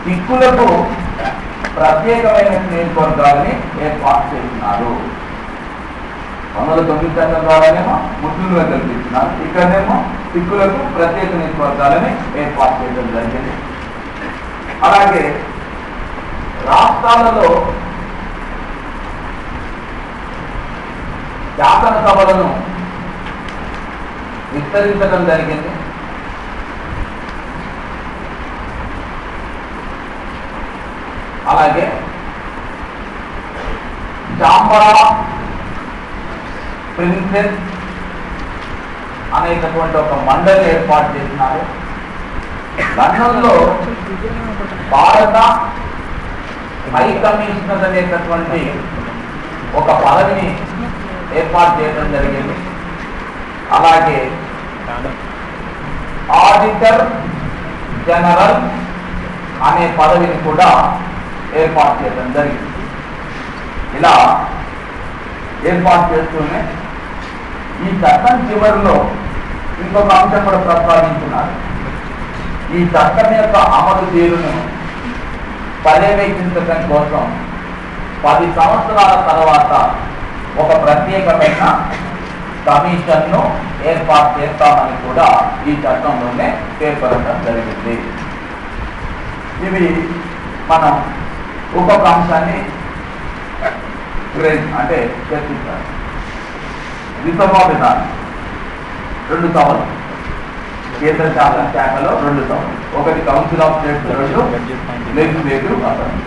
సిక్కులకు ప్రత్యేకమైన నియోజకవర్గాలని ఏర్పాటు చేస్తున్నారు. 1909 చట్టం ద్వారానేమో ముస్లింలకు కల్పించినారు, ఇక్కడనేమో సిక్కులకు ప్రత్యేక నియోజకవర్గాలని ఏర్పాటు చేయడం జరిగింది. అలాగే రాష్ట్రాలలో శాసనసభలను విస్తరించడం జరిగింది. అలాగే చాంబర్ ఆఫ్ ప్రిన్సెస్ అనేటటువంటి ఒక మండలి ఏర్పాటు చేసినారు. లండన్లో భారత హై కమిషనర్ అనేటటువంటి ఒక పదవిని ఏర్పాటు చేయడం జరిగింది. అలాగే ఆడిటర్ జనరల్ అనే పదవిని కూడా ఏర్పాటు చేయడం జరిగింది. ఇలా ఏర్పాటు చేస్తూనే ఈ చట్టం చివరిలో ఇంకొక అంశం కూడా ప్రస్తావించున్నారు. ఈ చట్టం యొక్క అమలు తీరును పర్యవేక్షించడం కోసం 10 సంవత్సరాల తర్వాత ఒక ప్రత్యేకమైన కమిషన్ను ఏర్పాటు చేస్తామని కూడా ఈ చట్టంలోనే పేర్కొనడం జరిగింది. ఇవి మనం ఒక్కొక్క అంశాన్ని అంటే చర్చించాలి. దిశభా విధానం 2 సభలు, కేంద్ర శాఖలో 2 సభలు, ఒకటి council of states, 2 legislative assembly.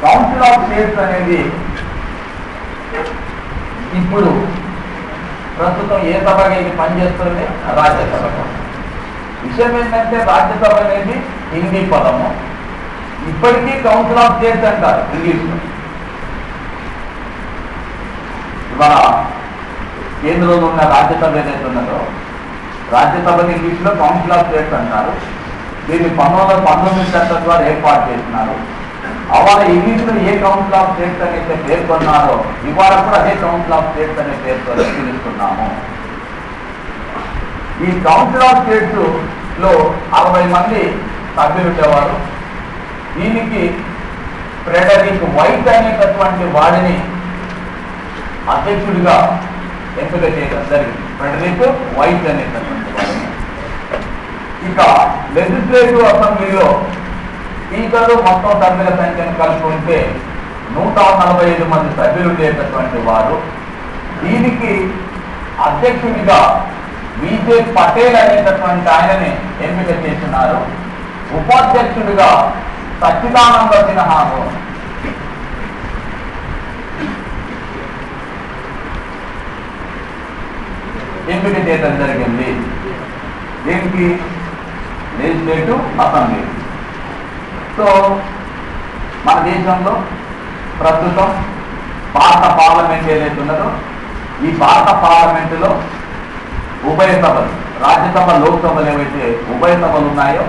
Council of states అనేది ఇప్పుడు ప్రస్తుతం ఏ సభగా ఇది పనిచేస్తుంది? రాజ్యసభ. విషయం ఏంటంటే రాజ్యసభ అనేది హిందీ పదము, ఇప్పటికీ కౌన్సిల్ ఆఫ్ స్టేట్స్ అంటారు ఇంగ్లీష్లో. ఇవాళ కేంద్రంలో ఉన్న రాజ్యసభ ఏదైతే ఉన్నదో రాజ్యసభని ఇంగ్లీష్లో కౌన్సిల్ ఆఫ్ స్టేట్స్ అంటారు. దీన్ని 1919 చట్టం ద్వారా ఏర్పాటు చేస్తున్నారు. అవాళ ఇంగ్లీష్లో ఏ కౌన్సిల్ ఆఫ్ స్టేట్స్ అనేది పేర్కొన్నారో ఇవాళ కూడా అదే కౌన్సిల్ ఆఫ్ స్టేట్స్ అనే పేరుతో పిలుస్తున్నాము. ఈ కౌన్సిల్ ఆఫ్ స్టేట్స్ లో 60 మంది సభ్యులు ఉండేవారు. దీనికి ఫ్రెడరిక్ వైట్ అనేటటువంటి వాడిని అధ్యక్షుడిగా ఎంపిక చేయడం జరిగింది. ఫ్రెడరిక్ వైట్ అనేటటువంటి వాడిని. ఇక లెజిస్లేటివ్ అసెంబ్లీలో స్పీకరు మొత్తం సభ్యుల సంఖ్యను కలుపుకుంటే 145 మంది సభ్యులు ఉండేటటువంటి వారు. దీనికి అధ్యక్షుడిగా విజే పటేల్ అనేటటువంటి ఆయనని ఎంపిక చేస్తున్నారు. ఉపాధ్యక్షుడిగా సచ్చిదానంద సిన్హాను ఎంపిక చేయడం జరిగింది. దీనికి లెజిస్లేటివ్ అసెంబ్లీ. సో మన దేశంలో ప్రస్తుతం భారత పార్లమెంట్ ఏదైతే ఉన్నదో ఈ భారత పార్లమెంటులో ఉభయ సభలు, రాజ్యసభ లోక్సభలు ఏవైతే ఉభయ సభలు ఉన్నాయో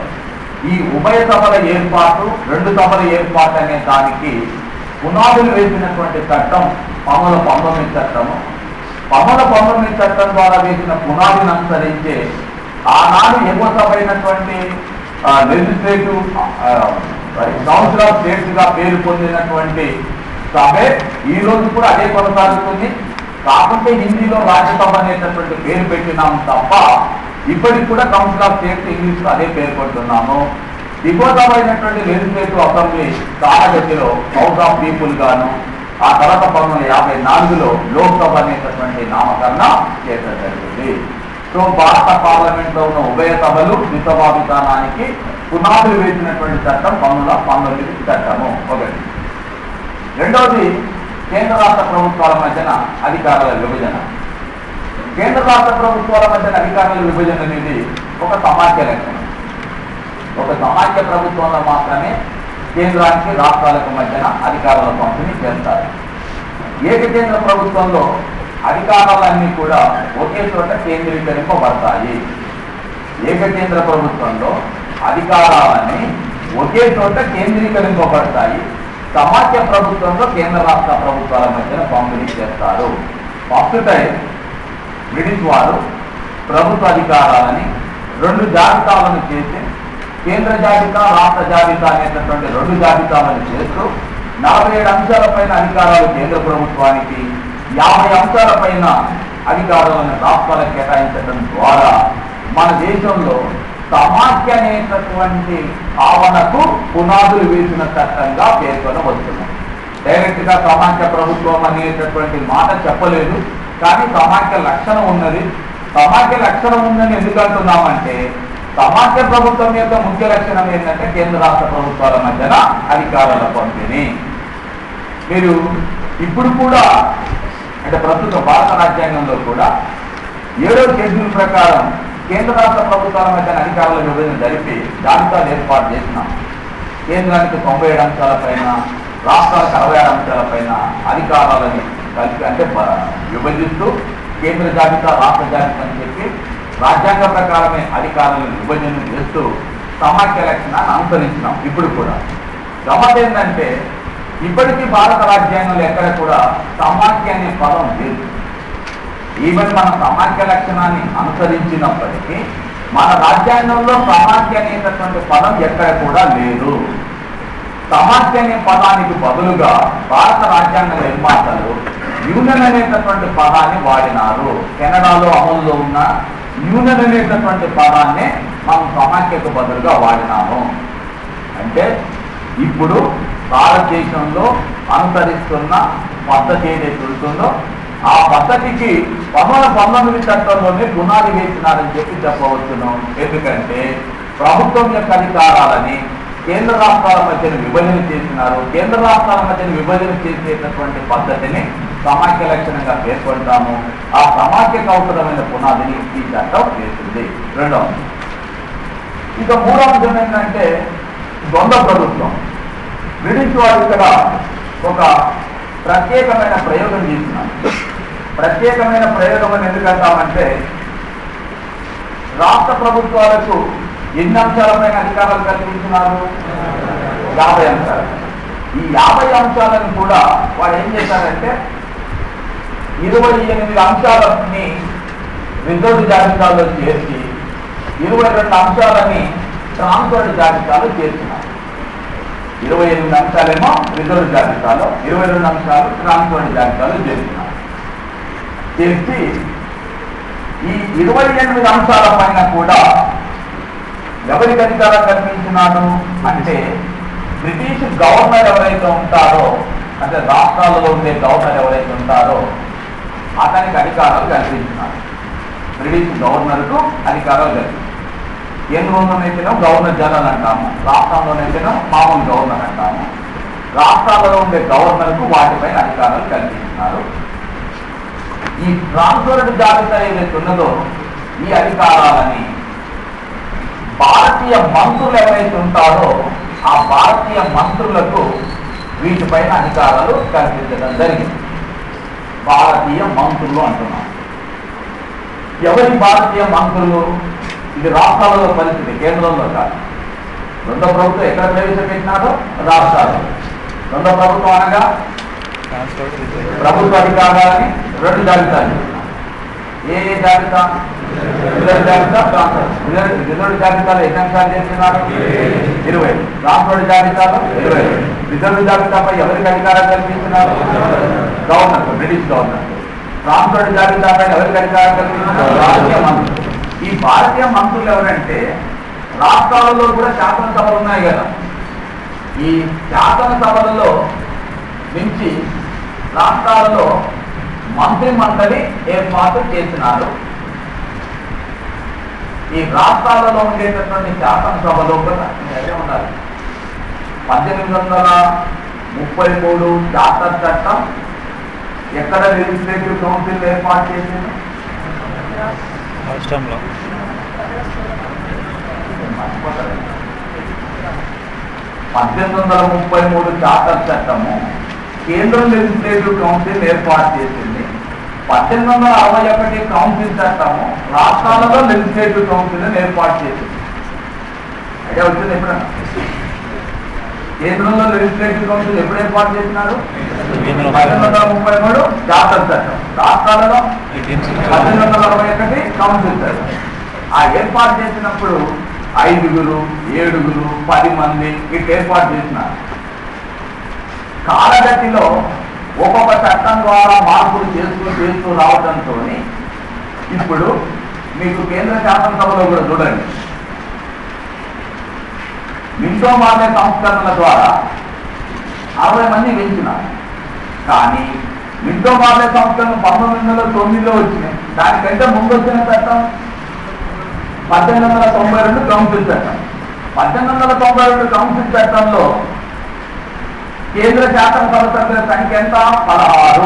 ఈ ఉభయ సభల ఏర్పాటు, రెండు సభల ఏర్పాటు అనే దానికి పునాదులు వేసినటువంటి చట్టం 1919 చట్టము. 1919 చట్టం ద్వారా వేసిన పునాదిని అనుసరించే ఆనాడు ఎగువ సభ అయినటువంటి లెజిస్లేటివ్ కౌన్సిల్ ఆఫ్ స్టేట్స్ గా పేరు పొందినటువంటి సభే ఈ రోజు కూడా అదే కొనసాగుతుంది. కాకుంటే హిందీలో రాజ్యసభ అనేటటువంటి పేరు పెట్టినాం తప్ప ఇప్పటికి కూడా కౌన్సిల్ ఆఫ్ స్టేట్స్ ఇంగ్లీష్ లో అదే పేరు పెడుతున్నాము. దిగువ సభ అయినటువంటి లెజిస్లేటివ్ అసెంబ్లీ కాలగతిలో హౌస్ ఆఫ్ పీపుల్ గాను, ఆ తర్వాత 1954లో లోక్సభ అనేటటువంటి నామకరణ చేయడం జరిగింది. సో భారత పార్లమెంట్ లో ఉన్న ఉభయ సభలు ద్విసభా విధానానికి పునాదులు వేసినటువంటి చట్టం 1919 చట్టము ఒకటి. రెండవది కేంద్ర రాష్ట్ర ప్రభుత్వాల మధ్యన అధికారాల విభజన. కేంద్ర రాష్ట్ర ప్రభుత్వాల మధ్యన అధికారాల విభజన అనేది ఒక సమాఖ్య లక్షణం. ఒక సమాఖ్య ప్రభుత్వంలో మాత్రమే కేంద్రానికి రాష్ట్రాలకు మధ్యన అధికారాల పంపిణీ చేస్తారు. ఏకకేంద్ర ప్రభుత్వంలో అధికారాలన్నీ కూడా ఒకే చోట కేంద్రీకరింపబడతాయి. ఏకకేంద్ర ప్రభుత్వంలో అధికారాలన్నీ ఒకే చోట కేంద్రీకరింపబడతాయి. సమాఖ్య ప్రభుత్వంలో కేంద్ర రాష్ట్ర ప్రభుత్వాల మధ్యన పంపిణీ చేస్తారు. ఫస్ట్ టైం బ్రిటిష్ వారు ప్రభుత్వ అధికారాలని రెండు జాబితాలను చేసి కేంద్ర జాబితా, రాష్ట్ర జాబితా అనేటటువంటి రెండు జాబితాలను చేస్తూ 47 అంశాలపైన అధికారాలు కేంద్ర ప్రభుత్వానికి, 50 అంశాలపైన అధికారాలను రాష్ట్రాలకు కేటాయించడం ద్వారా మన దేశంలో సమాఖ్య అనేటటువంటి భావనకు పునాదులు వేసిన చట్టంగా పేర్కొనవస్తున్నాం. డైరెక్ట్ గా సమాఖ్య ప్రభుత్వం అనేటటువంటి మాట చెప్పలేదు, కానీ సమాఖ్య లక్షణం ఉన్నది. సమాఖ్య లక్షణం ఉందని ఎందుకు అంటున్నామంటే సమాఖ్య ప్రభుత్వం యొక్క ముఖ్య లక్షణం ఏంటంటే కేంద్ర రాష్ట్ర ప్రభుత్వాల మధ్యన అధికారాల పంపిణీ. మీరు ఇప్పుడు కూడా అంటే ప్రస్తుత భారత రాజ్యాంగంలో కూడా 7వ షెడ్యూల్ ప్రకారం కేంద్ర రాష్ట్ర ప్రభుత్వాల మధ్యన అధికారాల విభజన జరిపి జాబితాలు ఏర్పాటు చేసినాం. కేంద్రానికి 97 అంశాలపైన, రాష్ట్రాలకు 66 అంశాలపైన అధికారాలని కలిపి అంటే విభజిస్తూ కేంద్ర జాబితా, రాష్ట్ర జాబితా అని చెప్పి రాజ్యాంగ ప్రకారమే అధికారాలను విభజన చేస్తూ సమాఖ్య లక్షణాన్ని అనుసరించినాం. ఇప్పుడు కూడా గమ్మత్ ఏంటంటే ఇప్పటికీ భారత రాజ్యాంగంలో ఎక్కడ కూడా సమాఖ్య అనే పదం లేదు. ఈవెన్ మన సమాఖ్య లక్షణాన్ని అనుసరించినప్పటికీ మన రాజ్యాంగంలో సమాఖ్య అనేటటువంటి పదం ఎక్కడ కూడా లేదు. సమాఖ్య అనే పదానికి బదులుగా భారత రాజ్యాంగ నిర్మాతలు యూనియన్ అనేటటువంటి పదాన్ని వాడినారు. కెనడాలో అమలులో ఉన్న యూనియన్ అనేటటువంటి పదాన్నే మనం సమాఖ్యకు బదులుగా వాడినాము. అంటే ఇప్పుడు భారతదేశంలో అనుసరిస్తున్న పద్ధతి ఏదైతే ఉంటుందో ఆ పద్ధతికి 1919 చట్టంలోనే పునాది వేసినారని చెప్పవచ్చును. ఎందుకంటే ప్రభుత్వం యొక్క అధికారాలని కేంద్ర రాష్ట్రాల మధ్యన విభజన చేసినారు. కేంద్ర రాష్ట్రాల మధ్యన విభజన చేసేటటువంటి పద్ధతిని సమాఖ్య లక్షణంగా పేర్కొంటాము. ఆ సమాఖ్యకు అవసరమైన పునాదిని ఈ చట్టం వేసింది. రెండవది. ఇక మూడవ అంశం ఏంటంటే ద్వంద్వ ప్రభుత్వం. బ్రిటిష్ వారు ఇక్కడ ఒక ప్రత్యేకమైన ప్రయోగం చేస్తున్నారు. ప్రత్యేకమైన ప్రయోగం అని ఎందుకంటామంటే రాష్ట్ర ప్రభుత్వాలకు ఎన్ని అంశాలపైన అధికారాలు కల్పించినారు? 50 అంశాలు. ఈ 50 అంశాలను కూడా వాడు ఏం చేశారంటే 28 అంశాలని రిజర్వ్ జాబితాలో చేర్చి 22 అంశాలని ట్రాన్స్ఫర్డ్ జాబితాలో చేర్చినారు. 28 అంశాలేమో రిజర్వ్ జాబితాలో, 22 అంశాలు ట్రాన్స్ఫర్డ్ జాబితాలో చేర్చినారు. చేర్చి ఈ 28 అంశాల పైన కూడా ఎవరికి అధికారం కల్పించినాడు అంటే బ్రిటిష్ గవర్నర్ ఎవరైతే ఉంటారో, అంటే రాష్ట్రాలలో ఉండే గవర్నర్ ఎవరైతే ఉంటారో అతనికి అధికారాలు కల్పించినారు. బ్రిటిష్ గవర్నర్కు అధికారాలు కలిగింది. కేంద్రంలోనైతేనో గవర్నర్ జనరల్ అంటాము, రాష్ట్రంలోనైతేనో మామూలు గవర్నర్ అంటాము. రాష్ట్రాలలో ఉండే గవర్నర్కు వాటిపైన అధికారాలు కల్పిస్తున్నారు. ఈ ట్రాన్స్ఫర్డ్ జాబితా ఏదైతే ఉన్నదో ఈ అధికారాలని భారతీయ మంత్రులు ఎవరైతే ఉంటారో ఆ భారతీయ మంత్రులకు వీటిపైన అధికారాలు కల్పించడం జరిగింది. భారతీయ మంత్రులు అంటున్నాం. ఎవరి భారతీయ మంత్రులు? ఇది రాష్ట్రాలలో పరిస్థితి, కేంద్రంలో కాదు. రెండో ప్రభుత్వం ఎక్కడ ప్రవేశపెట్టినారో రాష్ట్రాలు. రెండో ప్రభుత్వం అనగా ప్రభుత్వ అధికారాలని రెండు జాబితాలు. ఏ జాబితా? రిజర్వ్ జాబితా, రిజర్వ్ జాబితాలో ఎన్ని అంశాలు చేస్తున్నారు? 20. ట్రాన్స్ఫర్డ్ జాబితాలో 20. రిజర్వ్ జాబితాపై ఎవరికి అధికారాలు కల్పిస్తున్నారు? Governor, British governor. ట్రాన్స్ఫర్డ్ జాబితాపై ఎవరికి అధికారం కల్పిస్తున్నారు? భారతీయ మంత్రులు. ఈ భారతీయ మంత్రులు ఎవరంటే రాష్ట్రాలలో కూడా శాసనసభలు ఉన్నాయి కదా. ఈ శాసనసభలలో నుంచి రాష్ట్రాలలో మంత్రి మండలి ఏర్పాటు చేసినారు. ఈ రాష్ట్రాలలో ఉండేటటువంటి శాసనసభలో కూడా ఉండాలి. 1833 చార్టర్ చట్టం ఎక్కడ లెజిస్లేటివ్ కౌన్సిల్ ఏర్పాటు చేసింది? రాష్ట్రంలో. 1833 చార్టర్ చట్టము కేంద్ర లెజిస్లేటివ్ కౌన్సిల్ ఏర్పాటు చేసింది. 1861 కౌన్సిల్ చట్టము రాష్ట్రాలలో లెజిస్లేటివ్ కౌన్సిల్ ఏర్పాటు చేసింది. అయితే వచ్చింది ఎప్పుడన్నా? కేంద్రంలో లెజిస్లేటివ్ కౌన్సిల్ ఎప్పుడు ఏర్పాటు చేసినారు? 1833 చార్టర్ చట్టం. రాష్ట్రాలలో 1861 కౌన్సిల్ చట్టం. ఆ ఏర్పాటు చేసినప్పుడు 5, 7, 10 మంది ఇట్లా ఏర్పాటు చేసినారు. కాలగతిలో ఒక్కొక్క చట్టం ద్వారా మార్పులు చేస్తూ రావడంతో ఇప్పుడు మీకు కేంద్ర శాసనసభలో కూడా చూడండి, మింటో మార్లే సంస్కరణల ద్వారా 60 మంది పెంచినారు. కానీ మింటో మార్లే సంస్కరణ 1909లో వచ్చినాయి. దానికంటే ముందు వచ్చిన చట్టం 1892 కౌన్సిల్ చట్టం. 1892 కౌన్సిల్ చట్టంలో కేంద్ర శాసనసభ సభ్యుల సంఖ్య ఎంత? 16.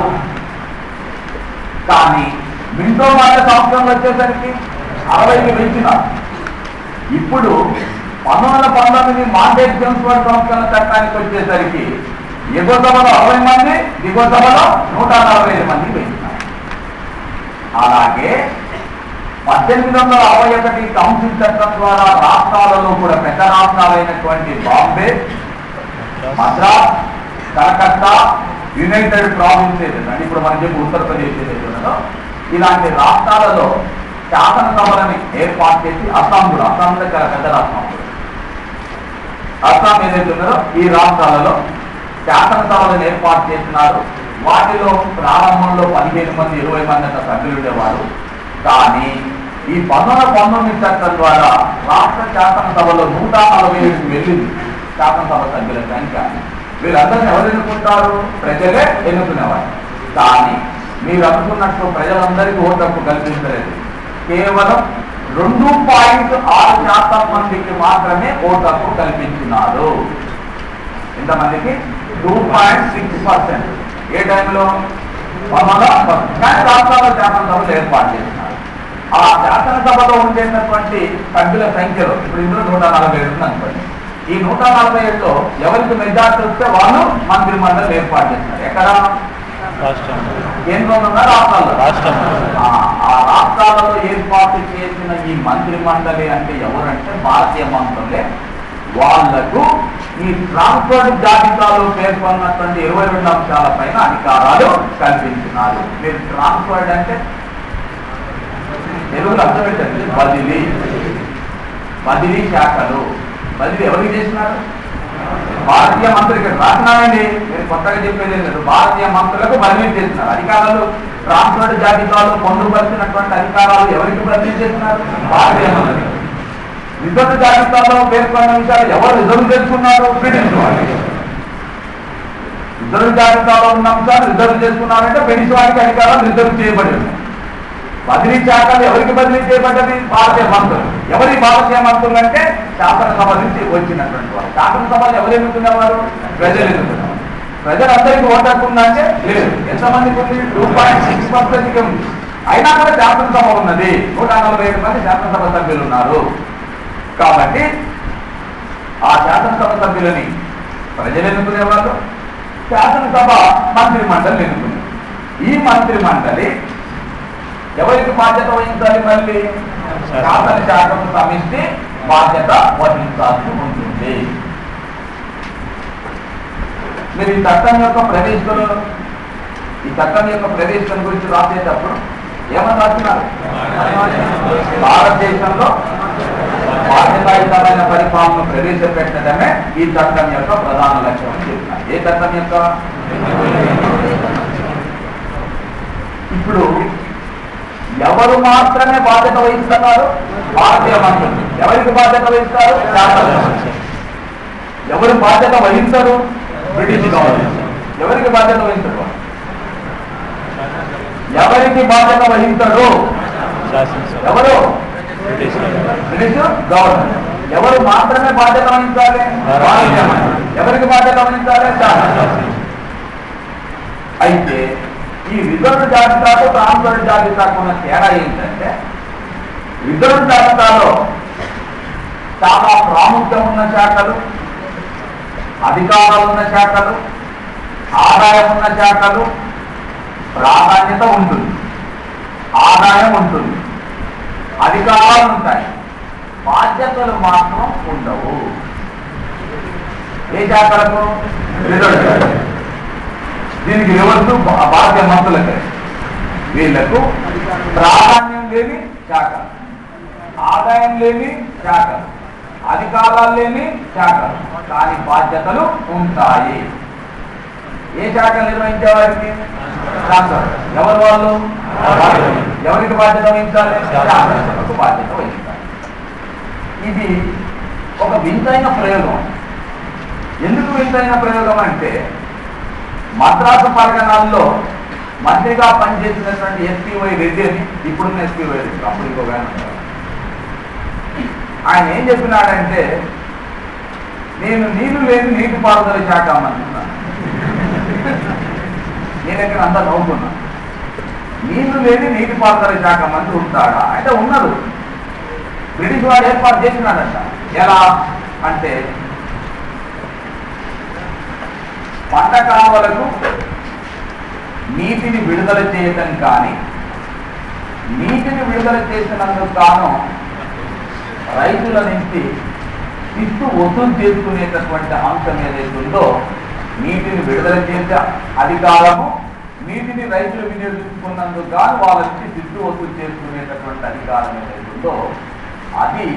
కానీ మింటో మార్లే సంస్కరణలు వచ్చేసరికి 60కి పెంచినారు. ఇప్పుడు 1919 మాండేట్ జెమ్స్ఫోర్డ్ సంస్కరణ చట్టానికి వచ్చేసరికి ఎగువ సభలో 60 మంది, దిగువ సభలో 145 మంది పెంచినారు. అలాగే 1861 కౌన్సిల్ చట్టం ద్వారా రాష్ట్రాలలో కూడా పెద్ద రాష్ట్రాలైనటువంటి బాంబే, మద్రాస్, కలకత్తా, యునైటెడ్ ప్రావిన్సెస్ అంటే ఇప్పుడు మనం చెప్పి ఉత్తరప్రదేశ్ ఏదైతే ఇలాంటి రాష్ట్రాలలో శాసనసభలని ఏర్పాటు చేసి అస్సాం కూడా, అస్సాం కూడా చాలా పెద్ద రాష్ట్రం. అస్సాం ఏదైతే ఉన్నదో ఈ రాష్ట్రాలలో శాసనసభలను ఏర్పాటు చేసినారు. వాటిలో ప్రారంభంలో 15 మంది, 20 మంది అంత సభ్యులు ఉండేవారు. కానీ ఈ 1919 చట్టం ద్వారా రాష్ట్ర శాసనసభలో 147కి వెళ్ళింది శాసనసభ సభ్యుల సంఖ్య. వీళ్ళందరినీ ఎవరు ఎన్నుకుంటారు? ప్రజలే ఎన్నుకునేవారు. కానీ మీరు అనుకున్నట్టు ప్రజలందరికీ ఓటు హక్కు కల్పించలేదు. కేవలం 2.6% మందికి మాత్రమే ఓటు హక్కు కల్పించినారు. ఎంతమందికి? 2.6%. ఏ టైంలో? కానీ రాష్ట్రాల శాసనసభలు ఏర్పాటు చేసినారు. ఆ శాసనసభలో ఉండేటటువంటి సభ్యుల సంఖ్యలో ఇప్పుడు ఇందులో 147 అనుకోండి. ఈ 147లో ఎవరికి మెజార్టీ వస్తే వాళ్ళు మంత్రి మండలి ఏర్పాటు చేస్తారు. ఎక్కడ? కేంద్రంలో ఉన్న రాష్ట్రాల్లో. ఆ రాష్ట్రాలలో ఏర్పాటు చేసిన ఈ మంత్రి మండలి అంటే ఎవరంటే భారతీయ మంత్రులే. వాళ్లకు ఈ ట్రాన్స్ఫర్డ్ జాబితాలో పేర్కొన్నటువంటి 22 అంశాల పైన అధికారాలు కల్పించినారు. మీరు ట్రాన్స్ఫర్డ్ అంటే తెలుగులో అర్థం ఏంటంటే బదిలీ శాఖలు. బదిలీ ఎవరికి చేసినారు? భారతీయ మంత్రులకి రాసినారండి. నేను కొత్తగా చెప్పేది లేదు. భారతీయ మంత్రులకు బదిలీ చేసినారు. అధికారాలు ట్రాన్స్ఫర్డ్ జాబితాలో పొందుపరిచినటువంటి అధికారాలు ఎవరికి బదిలీ చేసినారు? భారతీయ మంత్రులు. రిజర్వ్ జాబితాలో పేర్కొన్న విషయాలు ఎవరు రిజర్వ్ చేసుకున్నారు? బ్రిటిష్ వాళ్ళు. రిజర్వ్ జాబితాలో ఉన్న అంశాలు రిజర్వ్ చేసుకున్నారంటే బ్రిటిష్ వారికి అధికారాలు రిజర్వ్ చేయబడి ఉన్నాయి. బదిలీ శాఖలు ఎవరికి బదిలీ చేయబడ్డది? భారతీయ మంత్రులు. ఎవరి భారతీయ మంత్రులు అంటే శాసనసభ నుంచి వచ్చినటువంటి వారు. శాసనసభలు ఎవరు ఎన్నుకునేవారు? ప్రజలు ఎన్నుకునేవారు. ప్రజలందరికీ ఓటు హక్కు ఉందంటే లేదు. ఎంతమందికి ఉంది? 2.6% ఉంది. అయినా కూడా శాసనసభ ఉన్నది. 145 మంది శాసనసభ సభ్యులు ఉన్నారు. కాబట్టి ఆ శాసనసభ సభ్యులని ప్రజలు ఎన్నుకునేవాళ్ళు, శాసనసభ మంత్రి మండలి ఎన్నుకునేవారు. ఈ మంత్రి మండలి ఎవరికి బాధ్యత వహించాలి? మళ్ళీ శాసన శాఖకు సమిష్టి బాధ్యత వహించాల్సి ఉంటుంది. మీరు ఈ చట్టం యొక్క ప్రవేశికల గురించి రాసేటప్పుడు ఏమని రాస్తున్నారు? భారతదేశంలో బాధ్యతాయుతమైన పరిపాలన ప్రవేశపెట్టడమే ఈ చట్టం యొక్క ప్రధాన లక్ష్యం అని చెప్తున్నారు. ఏ చట్టం యొక్క? ఇప్పుడు ఎవరు మాత్రమే బాధ్యత వహిస్తున్నారు? భారతీయ మంత్రులు. ఎవరికి బాధ్యత వహిస్తారు? ఎవరు బాధ్యత వహించరు? British government. ఎవరికి బాధ్యత వహించరు? ఎవరికి బాధ్యత వహించరు? ఎవరు? British government. ఎవరు మాత్రమే బాధ్యత వహించాలి? భారతీయ మంత్రులు. ఎవరికి బాధ్యత వహించాలి? అయితే ఈ రిజర్వ్ జాబితాకు ట్రాన్స్ఫర్ జాబితాకు ఉన్న తేడా ఏంటంటే, రిజర్వ్ జాబితాలో చాలా ప్రాముఖ్యం ఉన్న శాఖలు, అధికారాలు ఉన్న శాఖలు, ఆదాయం ఉన్న శాఖలు, ప్రాధాన్యత ఉంటుంది, ఆదాయం ఉంటుంది, అధికారాలు ఉంటాయి, బాధ్యతలు మాత్రం ఉండవు. ఏ శాఖలకు? రిజర్వ్ శాఖ. దీనికి రివర్సు భారతీయ మంత్రులకే. వీళ్లకు ప్రాధాన్యం లేని శాఖలు, ఆదాయం లేని శాఖలు, అధికారాలు లేని శాఖలు, కానీ బాధ్యతలు ఉంటాయి. ఏ శాఖలు నిర్వహించే వారికి? ఎవరు వాళ్ళు? ఎవరికి బాధ్యత వహించాలి? శాసనసభకు బాధ్యత వహించాలి. ఇది ఒక వింతైన ప్రయోగం. ఎందుకు వింతైన ప్రయోగం అంటే, మద్రాసు పరగణాల్లో మంత్రిగా పనిచేసినటువంటి ఎస్పీవై రెడ్డి అని, ఇప్పుడున్న ఎస్పీవై రెడ్డి, అప్పుడు ఇంకొక ఆయన ఏం చెప్పినాడంటే, నేను నీళ్లు లేని నీటిపారుదల శాఖ మంత్రి. నేను ఇక్కడ అంతా నవ్వుకున్నా. నీళ్లు లేని నీటిపారుదల శాఖ మంత్రి ఉంటాడా అంటే ఉన్నారు. బ్రిటిష్ వాడు ఏర్పాటు చేసినాడంట. ఎలా అంటే, పంట కాలువలకు నీటిని విడుదల చేయటం కానీ, నీటిని విడుదల చేసినందుకు గాను రైతుల నుంచి శిస్తు వసూలు చేసుకునేటటువంటి అంశం ఏదైతే ఉందో, నీటిని విడుదల చేసే అధికారము, నీటిని రైతులు వినియోగించుకున్నందుకు గాను వాళ్ళ నుంచి శిస్తు వసూలు చేసుకునేటటువంటి అధికారం ఏదైతే ఉందో, అది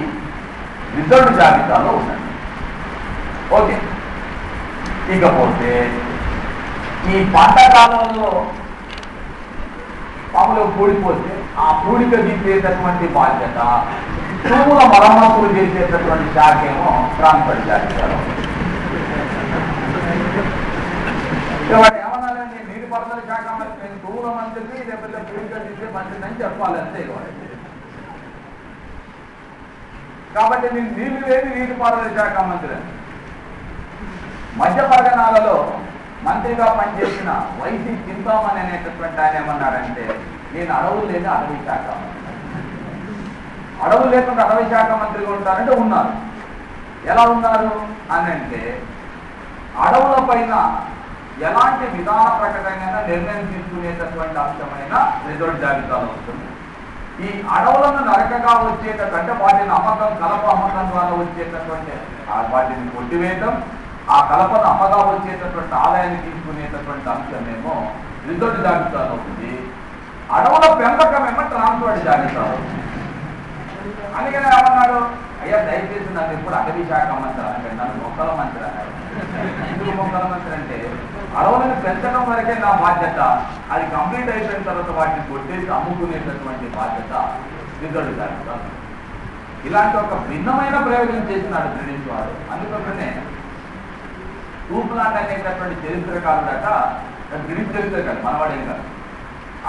రిజర్వ్ జాబితాలో ఉన్నది. ఓకే. ఇకపోతే ఈ పంట కాలంలో పాములో కూడిపోతే ఆ పూడిక తీసేటటువంటి బాధ్యత, భూముల మరమ్మతులు చేసేటటువంటి శాఖ ఏమో ట్రాన్స్ఫర్ జాబితాలో. ఏమన్నారండి? నీటిపారుదల శాఖ మంత్రి, భూముల మంత్రికి లేకపోతే పూడిక తీసే మంత్రి అని చెప్పాలి అంతే. కాబట్టి నేను నీళ్లు లేని నీటిపారుదల శాఖ మంత్రి. మధ్య పరగణాలలో మంత్రిగా పనిచేసిన వైసీ చింతామణి అనేటటువంటి ఆయన ఏమన్నాడంటే, నేను అడవులు లేని అటవీ శాఖ మంత్రి. అడవులు లేకుండా అటవీ శాఖ మంత్రిగా ఉంటారంటే ఉన్నారు. ఎలా ఉన్నారు అని అంటే, అడవుల పైన ఎలాంటి విధాన ప్రకటన నిర్ణయం తీసుకునేటటువంటి అంశమైన రిజర్వ్ జాబితాలో ఉంటుంది. ఈ అడవులను నరకగా వచ్చేటటువంటి వాటిని అమ్మకం, కలప అమ్మకం ద్వారా వచ్చేటటువంటి వాటిని కొట్టివేయటం, ఆ కలపను అమ్మగా వచ్చేటటువంటి ఆదాయాన్ని తీసుకునేటటువంటి అంశమేమో రిజర్వ్ జాబితాలో ఉంది. అడవుల పెంపకమేమో ట్రాన్స్ఫర్ జాబితాలో. అందుకనే ఏమన్నాడు? అయ్యా దయచేసి నాకు ఎప్పుడు అటవీ శాఖ మంత్రి అంటే నన్ను మొక్కల మంత్రి అన్నాడు. ఎందుకు మొక్కల మంత్రి అంటే, అడవులను పెంచడం వరకే నా బాధ్యత, అది కంప్లీట్ అయిపోయిన తర్వాత వాటిని కొట్టేసి అమ్ముకునేటటువంటి బాధ్యత రిజర్వ్ జాబితా. ఇలాంటి ఒక భిన్నమైన ప్రయోగం చేసినాడు బ్రిటిష్ వాడు. అందుకోసమే టూప్లాండ్ అనేటటువంటి చరిత్రకారుడట, బ్రిటిష్ చరిత్రకారు, మనవాడేం కాదు,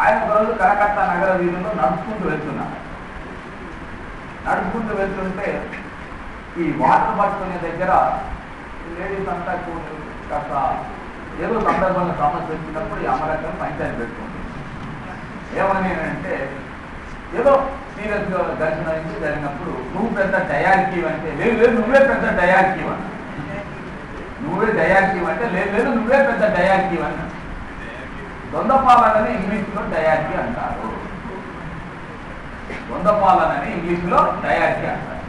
ఆయన ఒకరోజు కలకత్తా నగర వీధుల్లో నడుచుకుంటూ వెళ్తున్నారు. నడుచుకుంటూ వెళ్తుంటే ఈ వాటర్ పట్టుకునే దగ్గర లేడీస్ అంతా కాస్త ఏదో సందర్భంగా సమస్య వచ్చినప్పుడు ఈ అమరకం పంచాయతీ పెట్టుకుంటుంది. ఏమని అంటే ఏదో సీరియస్ గా దర్శనం అయింది జరిగినప్పుడు నువ్వు పెద్ద డయార్కీవ్ అంటే లేదు లేదు నువ్వే పెద్ద డయార్కీవ్ అన్న. నువ్వే డయార్కీవ్ అంటే లేదు లేదు నువ్వే పెద్ద డయార్కీవ్ అన్న. దొందపాలనని ఇంగ్లీష్లో డయార్కీ అంటారు. దొందపాలనని ఇంగ్లీష్లో డయార్కీ అంటారు.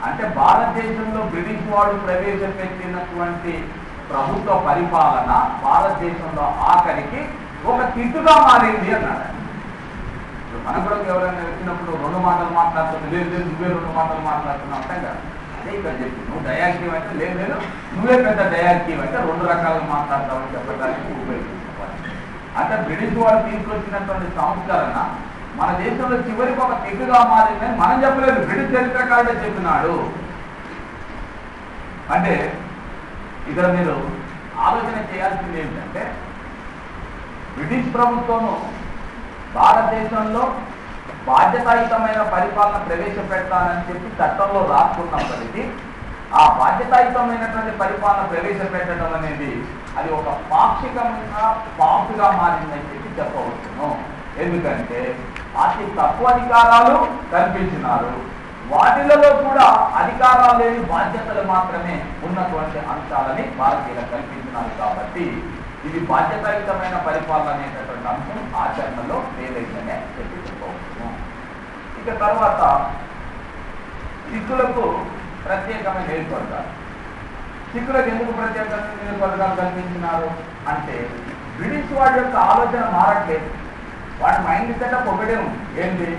అంటే భారతదేశంలో బ్రిటిష్ వాడు ప్రవేశపెట్టినటువంటి ప్రభుత్వ పరిపాలన భారతదేశంలో ఆఖరికి ఒక తిట్టుగా మారింది అన్నాడు. మనం కూడా ఎవరైనా వచ్చినప్పుడు రెండు మాటలు మాట్లాడుతుంది, లేదు లేదు నువ్వే రెండు మాటలు మాట్లాడుతున్నావు అంటాం కదా. అదే ఇక్కడ చెప్పి నువ్వు డయాక్టివ్ అంటే లేదు లేదు నువ్వే పెద్ద డయాక్టివ్ అంటే రెండు రకాలుగా మాట్లాడతావని చెప్పడానికి ఉపయోగించుకోవాలి. అంటే బ్రిటిష్ వాడు తీసుకొచ్చినటువంటి సంస్కరణ మన దేశంలో చివరికి ఒక తెగుగా మారిందని మనం చెప్పలేదు, బ్రిటిష్ చరిత్రకారుడే చెప్పినాడు. అంటే ఇక్కడ మీరు ఆలోచన చేయాల్సింది ఏంటంటే బ్రిటిష్ ప్రభుత్వము భారతదేశంలో బాధ్యతాయుతమైన పరిపాలన ప్రవేశపెడతానని చెప్పి చట్టంలో రాసుకున్నప్పటికీ ఆ బాధ్యతాయుతమైనటువంటి పరిపాలన ప్రవేశపెట్టడం అనేది అది ఒక పాక్షికంగా పాపుగా మారిందని చెప్పి చెప్పవచ్చును. ఎందుకంటే అతి తక్కువ అధికారాలు కల్పించినారు, వాటిలలో కూడా అధికారాలు లేని బాధ్యతలు మాత్రమే ఉన్నటువంటి అంశాలని భారతీయులకు కల్పించినారు. కాబట్టి ఇది బాధ్యతాయుతమైన పరిపాలన అనేటటువంటి అంశం ఆచరణలో లేదైతేనే చెప్పి చెప్పవచ్చు. ఇక తర్వాత సిక్కులకు ప్రత్యేకమైన ఏర్పడతారు. సిక్కులకు ఎందుకు ప్రత్యేకమైన ఏర్పడతాలు కల్పించినారు అంటే బ్రిటిష్ వాడి యొక్క ఆలోచన మారట్లేదు, వాడి మైండ్ సెటప్ ఒకటే ఉంది. ఏంటి?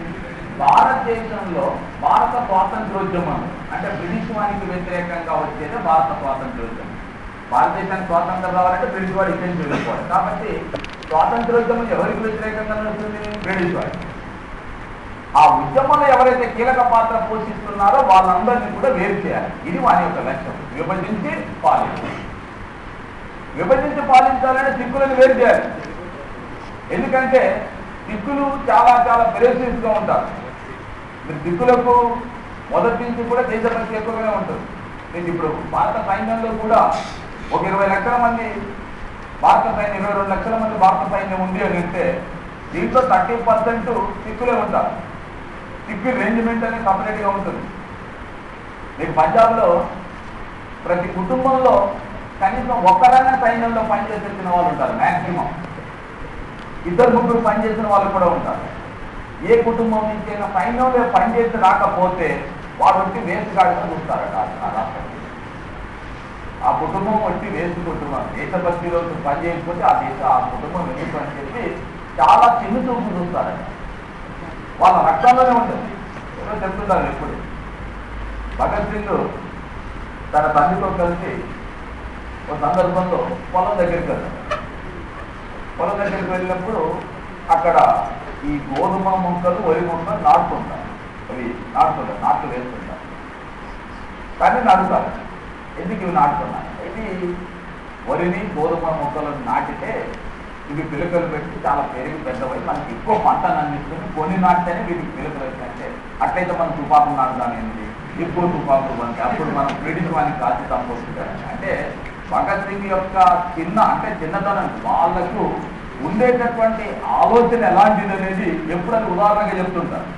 భారతదేశంలో భారత స్వాతంత్రోద్యమం అంటే బ్రిటిష్ వానికి వ్యతిరేకంగా వచ్చేదే భారత స్వాతంత్రోద్యమం. భారతదేశానికి స్వాతంత్రం రావాలంటే బ్రిటిష్ వాడు ఇచ్చేసి వెళ్ళిపోవాలి. కాబట్టి స్వాతంత్రోద్యమం ఎవరికి వ్యతిరేకంగా వస్తుంది? బ్రిటిష్ వాడు. ఆ ఉద్యమంలో ఎవరైతే కీలక పాత్ర పోషిస్తున్నారో వాళ్ళందరినీ కూడా వేరు చేయాలి. ఇది వాని యొక్క లక్ష్యం. విభజించి పాలించాలి. విభజించి పాలించాలంటే సిక్కులను వేరు చేయాలి. ఎందుకంటే సిక్కులు చాలా చాలా పెరేసియస్గా ఉంటారు. మీరు సిక్కులకు మొదటి నుంచి కూడా దేశభక్తి ఎక్కువగానే ఉంటుంది. నేను ఇప్పుడు భారత సైన్యంలో కూడా ఒక 20 లక్షల మంది భారత సైన్యం 22 లక్షల మంది భారత సైన్యం ఉంది అని అంటే దీంట్లో 30% సిక్కులే ఉంటారు. సిక్కు రేంజ్మెంట్ అనేది సపరేట్గా ఉంటుంది. మీకు పంజాబ్లో ప్రతి కుటుంబంలో కనీసం ఒక్కరైనా సైన్యంలో పనిచేసిన వాళ్ళు ఉంటారు. మ్యాక్సిమం 2-3 పనిచేసిన వాళ్ళు కూడా ఉంటారు. ఏ కుటుంబం నుంచి అయినా సైన్యంలో పనిచేసి రాకపోతే వాడు వచ్చి వేస్ట్ గాడిగా చూస్తారట ఆ రాష్ట్రం. ఆ కుటుంబం వచ్చి వేస్ట్ కుటుంబం, దేశభక్తిలో పని చేయకపోతే ఆ కుటుంబం ఎందుకు అని చెప్పి చాలా చిన్న చూపు చూస్తారట. వాళ్ళ రక్తంలోనే ఉంటుంది. ఎవరో చెప్తున్నారు ఎప్పుడు భగత్ సింగ్ తన తండ్రితో కలిసి ఒక సందర్భంలో పొలం దగ్గరికి వెళ్తారు. పొలం దగ్గరికి వెళ్ళినప్పుడు అక్కడ ఈ గోధుమ మొక్కలు వరి మొక్కలు నాటుకుంటారు. అవి నాట్లు వేస్తుంటారు. కానీ నాటుతారు. ఎందుకు ఇవి నాటుతున్నారు? ఇది వరిని గోధుమ మొక్కలను నాటితే ఇవి పిలకలు పెట్టి చాలా పెరిగి పెద్దవై మనకి ఎక్కువ పంటను అందిస్తుంది. కొన్ని నాటితేనే వీటికి పిలకలు వచ్చినట్టే. అట్లయితే మనం తుపాకులు నాటుతానేది ఎక్కువ తుపాకులు అంటే అప్పుడు మనం బ్రిటిష్ వానికి కాల్చి తప్పొస్తుంది. అంటే భగత్ సింగ్ యొక్క చిన్నతనం వాళ్ళకు ఉండేటటువంటి ఆలోచన ఎలాంటిది అనేది ఎప్పుడని ఉదాహరణగా చెప్తుంటారు.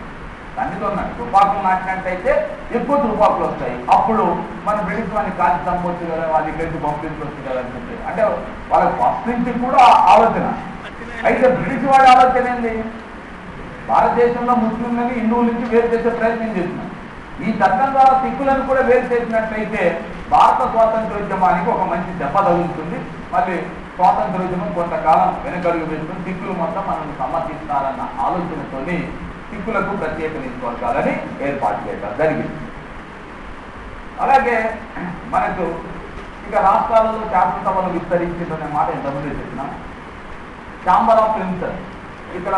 తండ్రితో తుపాకులు నాటినట్టయితే ఎక్కువ తుపాకులు వస్తాయి, అప్పుడు మన బ్రిటిష్ వాడిని కాల్చి చంపొచ్చు కదా, వాళ్ళ ఇక్కడికి పంపించవచ్చు కదా అని చెప్పి. అంటే వాళ్ళకి ఫస్ట్ నుంచి కూడా ఆలోచన. అయితే బ్రిటిష్ వాడి ఆలోచన ఏంది? భారతదేశంలో ముస్లింలని హిందువుల నుంచి వేరు చేసే ప్రయత్నం చేస్తున్నారు. ఈ చట్టం ద్వారా సిక్కులను కూడా వేరు చేసినట్లయితే భారత స్వాతంత్రోద్యమానికి ఒక మంచి దెబ్బ తగులుతుంది. మళ్ళీ స్వాతంత్రోద్యమం కొంతకాలం వెనకడుగు వేసుకుని సిక్కులు మొత్తం మనల్ని సమర్థిస్తారన్న ఆలోచనతోని సిక్కులకు ప్రత్యేక నియోజకవర్గాలని ఏర్పాటు చేయడం జరిగింది. అలాగే మనకు ఇక రాష్ట్రాలలో శాసనసభలు విస్తరించిందనే మాట ఇంతకుముందే చెప్పినాం. ఛాంబర్ ఆఫ్ ప్రిన్సెస్ ఇక్కడ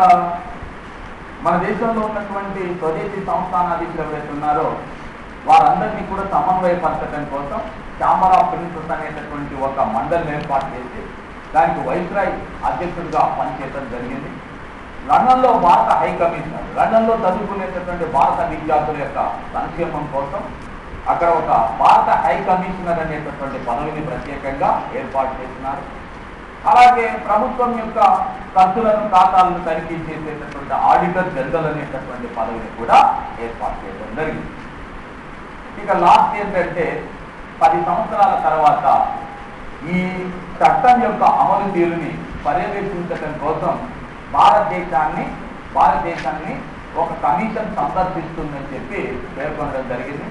మన దేశంలో ఉన్నటువంటి స్వదేశీ సంస్థానాధీశులు ఎవరైతే ఉన్నారో వారందరినీ కూడా సమన్వయపరచడం కోసం ఛాంబర్ ఆఫ్ ప్రిన్సెస్ అనేటటువంటి ఒక మండలిని ఏర్పాటు చేసి దానికి వైస్రాయ్ అధ్యక్షుడిగా పనిచేయడం జరిగింది. లండన్లో భారత హై కమిషనర్, లండన్లో చదువుకునేటటువంటి భారత విద్యార్థుల యొక్క సంక్షేమం కోసం అక్కడ ఒక భారత హై కమిషనర్ అనేటటువంటి పదవిని ప్రత్యేకంగా ఏర్పాటు చేస్తున్నారు. అలాగే ప్రభుత్వం యొక్క ఖర్చులను ఖాతాలను తనిఖీ చేసేటటువంటి ఆడిటర్ జనరల్ అనేటటువంటి పదవిని కూడా ఏర్పాటు చేయడం జరిగింది. ఇక లాస్ట్ ఏంటంటే 10 సంవత్సరాల తర్వాత ఈ చట్టం యొక్క అమలు తీరుని పర్యవేక్షించడం కోసం భారతదేశాన్ని ఒక కమిషన్ సందర్శిస్తుందని చెప్పి పేర్కొనడం జరిగింది.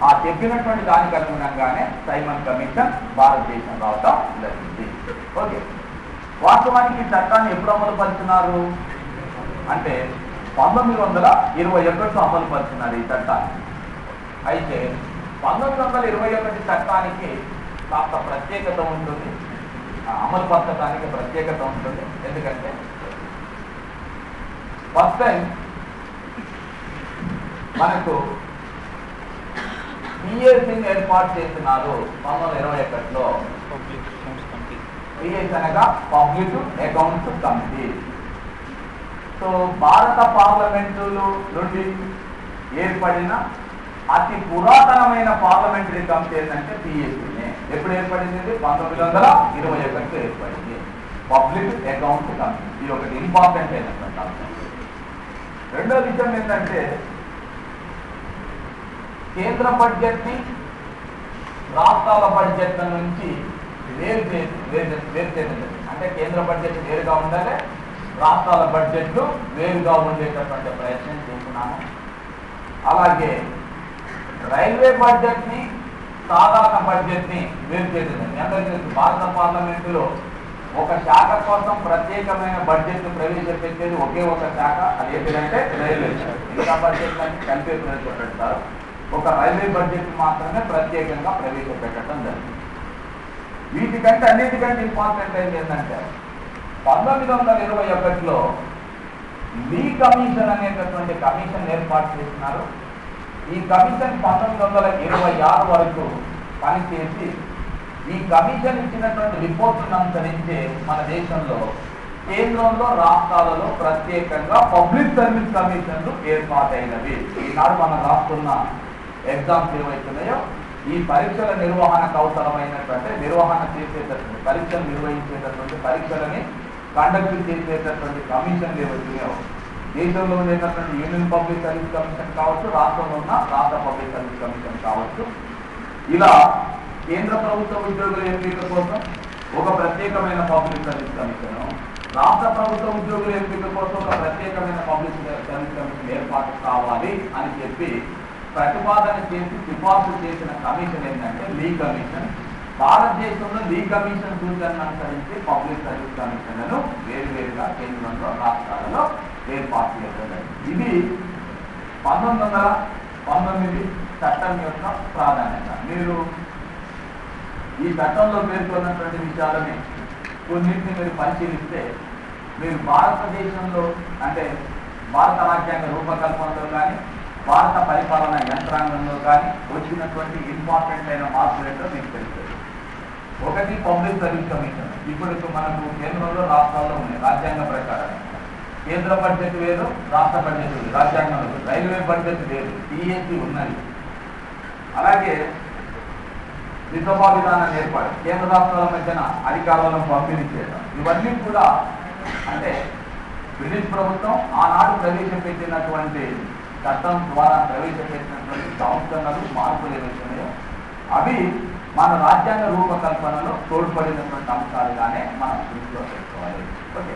ఆ చెప్పినటువంటి దానికి అనుగుణంగానే సైమన్ కమిషన్ భారతదేశం రావటం జరిగింది. ఓకే, వాస్తవానికి ఈ చట్టాన్ని ఎప్పుడు అమలు పరిచినారు అంటే 1921లో అమలు పరిచినారు ఈ చట్టాన్ని. అయితే 1921 చట్టానికి కాస్త ప్రత్యేకత ఉంటుంది, అమలు పరచడానికి ప్రత్యేకత ఉంటుంది. ఎందుకంటే ఫస్ట్ టైం మనకు పిఎస్సిని ఏర్పాటు చేస్తున్నారు 1921లో. పిఎస్ అనగా పబ్లిక్ అకౌంట్స్ కమిటీ. సో భారత పార్లమెంటులో నుండి ఏర్పడిన అతి పురాతనమైన పార్లమెంటరీ కమిటీ ఏంటంటే పిఎస్సినే. ఎప్పుడు ఏర్పడింది? 1921 ఏర్పడింది పబ్లిక్ అకౌంట్స్ కమిటీ. ఇది ఒకటి ఇంపార్టెంట్ అయినటువంటి అంశం. రెండో విషయం ఏంటంటే కేంద్ర బడ్జెట్ని రాష్ట్రాల బడ్జెట్ల నుంచి వేరు చేయడం. అంటే కేంద్ర బడ్జెట్ వేరుగా ఉండాలి, రాష్ట్రాల బడ్జెట్లు వేరుగా ఉండేటటువంటి ప్రయత్నం చేస్తున్నాము. అలాగే రైల్వే బడ్జెట్ని సాధారణ బడ్జెట్ని వేరు చేయడం. అందరికీ భారత పార్లమెంటులో ఒక శాఖ కోసం ప్రత్యేకమైన బడ్జెట్ ప్రవేశపెట్టేది ఒకే ఒక శాఖ, అది ఏంటంటే రైల్వే శాఖ. మిగతా బడ్జెట్లన్నీ కలిపి ప్రవేశపెడతారు, ఒక రైల్వే బడ్జెట్ మాత్రమే ప్రత్యేకంగా ప్రవేశపెట్టడం జరిగింది. వీటికంటే అన్నిటికంటే ఇంపార్టెంట్ అయింది ఏంటంటే 1921లో లీ కమిషన్ అనేటటువంటి కమిషన్ ఏర్పాటు చేస్తున్నారు. ఈ కమిషన్ 1926 వరకు పనిచేసి ఈ కమిషన్ ఇచ్చినటువంటి రిపోర్టును అనుసరించి మన దేశంలో కేంద్రంలో రాష్ట్రాలలో ప్రత్యేకంగా పబ్లిక్ సర్వీస్ కమిషన్లు ఏర్పాటైనవి. ఈనాడు మనం రాస్తున్న ఎగ్జామ్స్ ఏవైతున్నాయో ఈ పరీక్షల నిర్వహణకు అవసరమైనటువంటి నిర్వహణ చేసేటటువంటి పరీక్షలు నిర్వహించేటటువంటి పరీక్షలని కండక్ట్ చేసేటటువంటి కమిషన్లు ఏవైతున్నాయో దేశంలో ఉండేటటువంటి యూనియన్ పబ్లిక్ సర్వీస్ కమిషన్ కావచ్చు, రాష్ట్రంలో ఉన్న రాష్ట్ర పబ్లిక్ సర్వీస్ కమిషన్ కావచ్చు, ఇలా కేంద్ర ప్రభుత్వ ఉద్యోగుల ఎంపిక కోసం ఒక ప్రత్యేకమైన పబ్లిక్ సర్వీస్ కమిషన్, రాష్ట్ర ప్రభుత్వ ఉద్యోగుల ఎంపిక కోసం ఒక ప్రత్యేకమైన పబ్లిక్ సర్వీస్ కమిషన్ ఏర్పాటు కావాలి అని చెప్పి ప్రతిపాదన చేసి సిఫార్సు చేసిన కమిషన్ ఏంటంటే లీ కమిషన్. భారతదేశంలో లీ కమిషన్ సూచనను అనుసరించి పబ్లిక్ సర్వీస్ కమిషన్లను వేరువేరుగా కేంద్రంలో రాష్ట్రాలలో ఏర్పాటు చేయడం. ఇది 1919 చట్టం యొక్క ప్రాధాన్యత. మీరు ఈ చట్టంలో పేర్కొన్నటువంటి విషయాలని కొన్నింటిని మీరు పరిశీలిస్తే మీరు భారతదేశంలో అంటే భారత రాజ్యాంగ రూపకల్పనలో కానీ భారత పరిపాలన యంత్రాంగంలో కానీ వచ్చినటువంటి ఇంపార్టెంట్ అయిన మార్పులు ఏంటో మీకు తెలుస్తుంది. ఒకటి పబ్లిక్ సర్వీస్ కమిషన్. ఇప్పుడు మనకు కేంద్రంలో రాష్ట్రాల్లో ఉన్నాయి రాజ్యాంగ ప్రకారం. కేంద్ర బడ్జెట్ వేరు, రాష్ట్ర బడ్జెట్ వేరు, రాజ్యాంగంలో రైల్వే బడ్జెట్ వేరు, పిఎస్సి ఉన్నది. అలాగే విధవా విధానాన్ని ఏర్పాటు, కేంద్ర రాష్ట్రాల మధ్యన అధికారాలను పంపిణీ చేయడం, ఇవన్నీ కూడా అంటే బ్రిటిష్ ప్రభుత్వం ఆనాడు ప్రవేశపెట్టినటువంటి చట్టం ద్వారా ప్రవేశపెట్టినటువంటి సంస్కరణలు మార్పులు ఏవైతున్నాయో అవి మన రాజ్యాంగ రూపకల్పనలో తోడ్పడినటువంటి అంశాలుగానే మనం దృష్టిలో పెట్టుకోవాలి. Okay,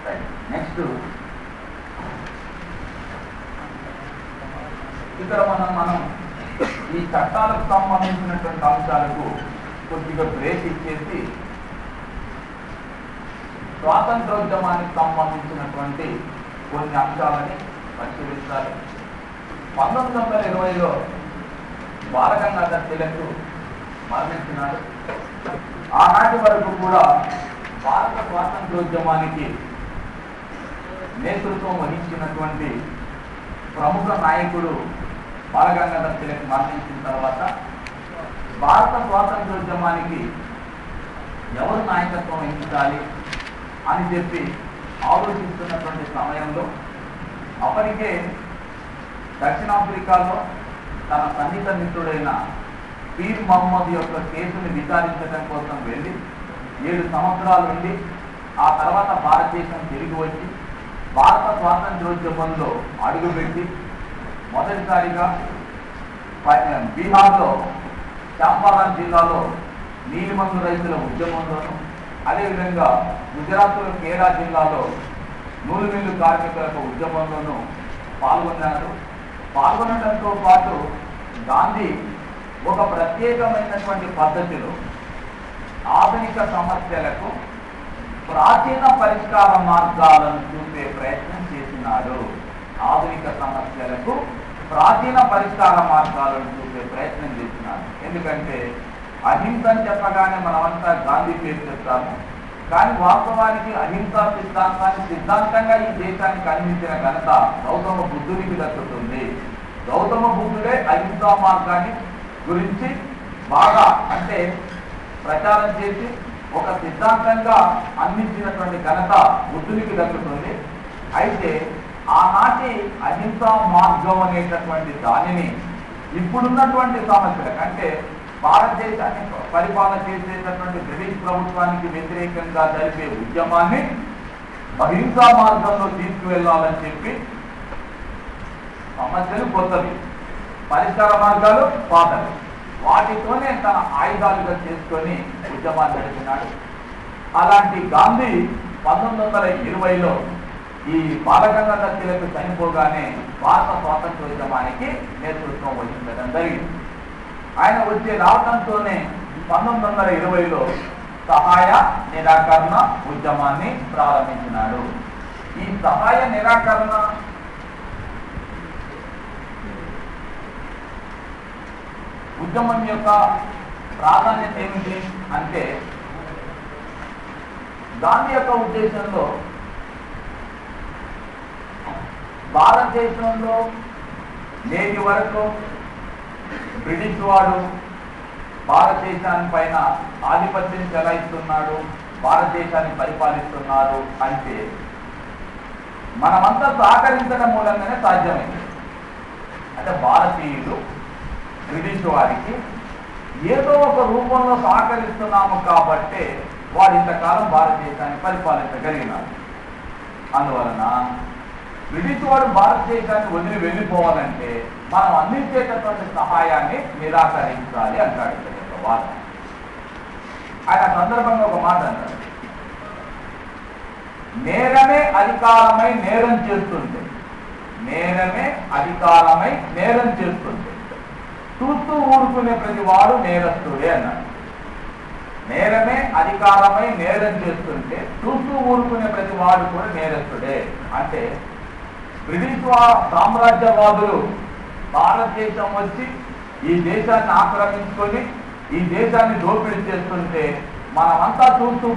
right. నెక్స్ట్ ఇక్కడ మనం ఈ చట్టాలకు సంబంధించినటువంటి అంశాలకు కొద్దిగా బ్రేక్ ఇచ్చేసి స్వాతంత్రోద్యమానికి సంబంధించినటువంటి కొన్ని అంశాలని పరిశీలించాలి. 1920లో బాలగంగాధర్ తిలక్ మరణించినాడు. ఆనాటి వరకు కూడా భారత స్వాతంత్రోద్యమానికి నేతృత్వం వహించినటువంటి ప్రముఖ నాయకుడు బాలగంగాధర్ తిలక్ మరణించిన తర్వాత భారత స్వాతంత్రోద్యమానికి ఎవరు నాయకత్వం వహించాలి అని చెప్పి ఆలోచిస్తున్నటువంటి సమయంలో అప్పటికే దక్షిణాఫ్రికాలో తన సన్నిహిత మిత్రుడైన పీర్ మహమ్మద్ యొక్క కేసుని విచారించడం కోసం వెళ్ళి 7 సంవత్సరాలు ఉండి ఆ తర్వాత భారతదేశం తిరిగి వచ్చి భారత స్వాతంత్ర్యోద్యమంలో అడుగుపెట్టి మొదటిసారిగా బీహార్లో చంపారణ్ జిల్లాలో నీలిమందు రైతుల ఉద్యమంలోను, అదేవిధంగా గుజరాత్లో కేరా జిల్లాలో నూలు మిల్లు కార్మికులకు ఉద్యమంలోనూ పాల్గొన్నారు. పాల్గొనడంతో పాటు గాంధీ ఒక ప్రత్యేకమైనటువంటి పద్ధతిలో ఆధునిక సమస్యలకు ప్రాచీన పరిష్కార మార్గాలను చూపే ప్రయత్నం చేసినాడు. ఆధునిక సమస్యలకు ప్రాచీన పరిష్కార మార్గాలను చూపే ప్రయత్నం చేసినాడు. ఎందుకంటే అహింస అని చెప్పగానే మనమంతా గాంధీ పేరు చెప్తాము, కానీ వాస్తవానికి అహింసా సిద్ధాంతాన్ని సిద్ధాంతంగా ఈ దేశానికి అందించిన ఘనత గౌతమ బుద్ధునికి దక్కుతుంది. గౌతమ బుద్ధుడే అహింసా మార్గాన్ని గురించి బాగా అంటే ప్రచారం చేసి ఒక సిద్ధాంతంగా అందించినటువంటి ఘనత బుద్ధునికి దక్కుతుంది. అయితే ఆనాటి అహింసా మార్గం అనేటటువంటి దానిని ఇప్పుడున్నటువంటి సమస్యలకు అంటే భారతదేశాన్ని పరిపాలన చేసేటటువంటి బ్రిటిష్ ప్రభుత్వానికి వ్యతిరేకంగా జరిపే ఉద్యమాన్ని అహింసా మార్గంలో తీసుకువెళ్ళాలని చెప్పి సమస్యలు కొత్తవి, పరిష్కార మార్గాలు పాతవి, వాటితోనే తన ఆయుధాలుగా చేసుకొని ఉద్యమాన్ని నడిపినాడు. అలాంటి గాంధీ 1920లో ఈ బాలగంగాధర తిలక్ చనిపోగానే భారత స్వాతంత్ర్యోద్యమానికి నేతృత్వం వహించడం జరిగింది. ఆయన వచ్చే రావడంతోనే 1920లో సహాయ నిరాకరణ ఉద్యమాన్ని ప్రారంభించినాడు. ఈ సహాయ నిరాకరణ ఉద్యమం యొక్క ప్రాధాన్యత ఏమిటి అంటే గాంధీ యొక్క ఉద్దేశంలో భారతదేశంలో నేటి వరకు బ్రిటిష్ వాడు భారతదేశాన్ని పైన ఆధిపత్యం చెలాయిస్తున్నాడు, భారతదేశాన్ని పరిపాలిస్తున్నారు అంటే మనమంతా సహకరించడం మూలంగానే సాధ్యమైంది. అంటే భారతీయులు బ్రిటిష్ వారికి ఏదో ఒక రూపంలో సహకరిస్తున్నాము కాబట్టే వాడు ఇంతకాలం భారతదేశాన్ని పరిపాలించగలిగినారు. అందువలన బ్రిటిష్ వాడు భారతదేశాన్ని వదిలి వెళ్ళిపోవాలంటే మనం అందించేటటువంటి సహాయాన్ని నిరాకరించాలి అంటాడు వార్త. ఆయన సందర్భంగా ఒక మాట అన్నాడు, నేరమే అధికారమై నేరం చేస్తుంటే, నేరమే అధికారమై నేరం చేస్తుంటే చూస్తూ ఊరుకునే ప్రతి వాడు నేరస్తుడే అన్నాడు. నేరమే అధికారమై నేరం చేస్తుంటే చూస్తూ ఊరుకునే ప్రతి వాడు కూడా నేరస్తుడే. అంటే బ్రిటిష్ సామ్రాజ్యవాదులు భారతదేశం వచ్చి ఈ దేశాన్ని ఆక్రమించుకొని ఈ దేశాన్ని దోపిడీ చేస్తుంటే మనమంతా చూస్తూ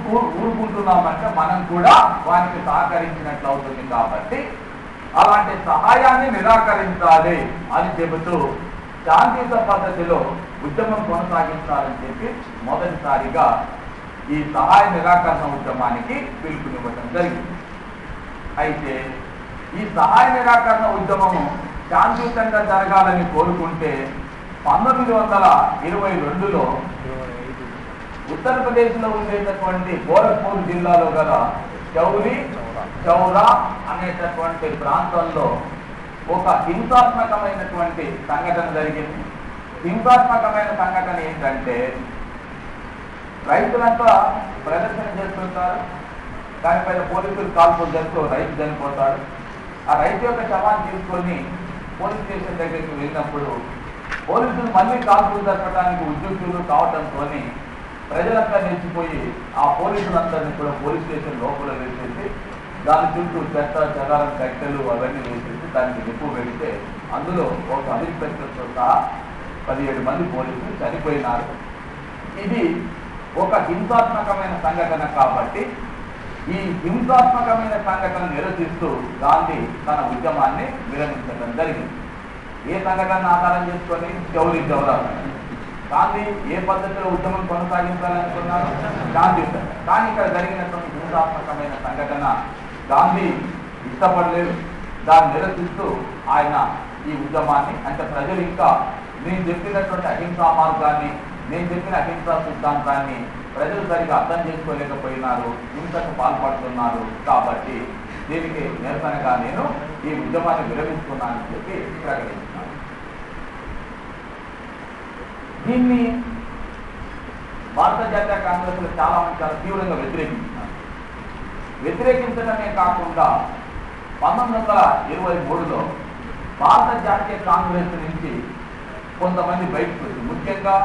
ఊరుకుంటున్నామంటే మనం కూడా వారికి సహకరించినట్లు అవుతుంది. కాబట్టి అలాంటి సహాయాన్ని నిరాకరించాలి అని చెబుతూ శాంతియుత పద్ధతిలో ఉద్యమం కొనసాగించాలని చెప్పి మొదటిసారిగా ఈ సహాయ నిరాకరణ ఉద్యమానికి పిలుపునివ్వడం జరిగింది. అయితే ఈ సహాయ నిరాకరణ ఉద్యమము శాంతియుతంగా జరగాలని కోరుకుంటే 1922లో ఉత్తరప్రదేశ్లో ఉండేటటువంటి గోరఖ్పూర్ జిల్లాలో గల చౌరా అనేటటువంటి ప్రాంతంలో ఒక హింసాత్మకమైనటువంటి సంఘటన జరిగింది. హింసాత్మకమైన సంఘటన ఏంటంటే రైతులంతా ప్రదర్శన చేస్తుంటారు, దానిపైన పోలీసులు కాల్పులు చేస్తూ రైతు చనిపోతాడు. ఆ రైతు యొక్క శవాన్ని తీసుకొని పోలీస్ స్టేషన్ దగ్గరికి వెళ్ళినప్పుడు పోలీసులు మళ్ళీ కాల్పులు జరపడానికి ఉద్యోగులు కావడంతో ప్రజలంతా నిలిచిపోయి ఆ పోలీసులందరినీ కూడా పోలీస్ స్టేషన్ లోపల వేసేసి దాని చుట్టూ చెత్త చెదారం కట్టెలు అవన్నీ వేసేసి దానికి నిప్పు పెడితే అందులో ఒక సబ్ ఇన్స్పెక్టర్తో సహా 17 మంది పోలీసులు చనిపోయినారు. ఇది ఒక హింసాత్మకమైన సంఘటన. కాబట్టి ఈ హింసాత్మకమైన సంఘటన నిరసిస్తూ గాంధీ తన ఉద్యమాన్ని విరమించడం జరిగింది. ఏ సంఘటన ఆధారం చేసుకొని చౌరా గాంధీ ఏ పద్ధతిలో ఉద్యమం కొనసాగించాలనుకున్నారు? శాంతియుతంగా. కానీ ఇక్కడ జరిగినటువంటి హింసాత్మకమైన సంఘటన గాంధీ ఇష్టపడలేదు. దాన్ని నిరసిస్తూ ఆయన ఈ ఉద్యమాన్ని, అంటే ప్రజలు ఇంకా నేను చెప్పినటువంటి అహింసా మార్గాన్ని, నేను చెప్పిన అహింసా సిద్ధాంతాన్ని ప్రజలు సరిగా అర్థం చేసుకోలేకపోయినారు, హింసకు పాల్పడుతున్నారు, కాబట్టి దీనికి నిరసనగా నేను ఈ ఉద్యమాన్ని విరమిస్తున్నానని చెప్పి ప్రకటిస్తున్నాను. దీన్ని భారత జాతీయ కాంగ్రెస్లో చాలా మంది చాలా తీవ్రంగా వ్యతిరేకించినారు. వ్యతిరేకించడమే కాకుండా 1923లో భారత జాతీయ కాంగ్రెస్ నుంచి కొంతమంది బయటకు వచ్చి, ముఖ్యంగా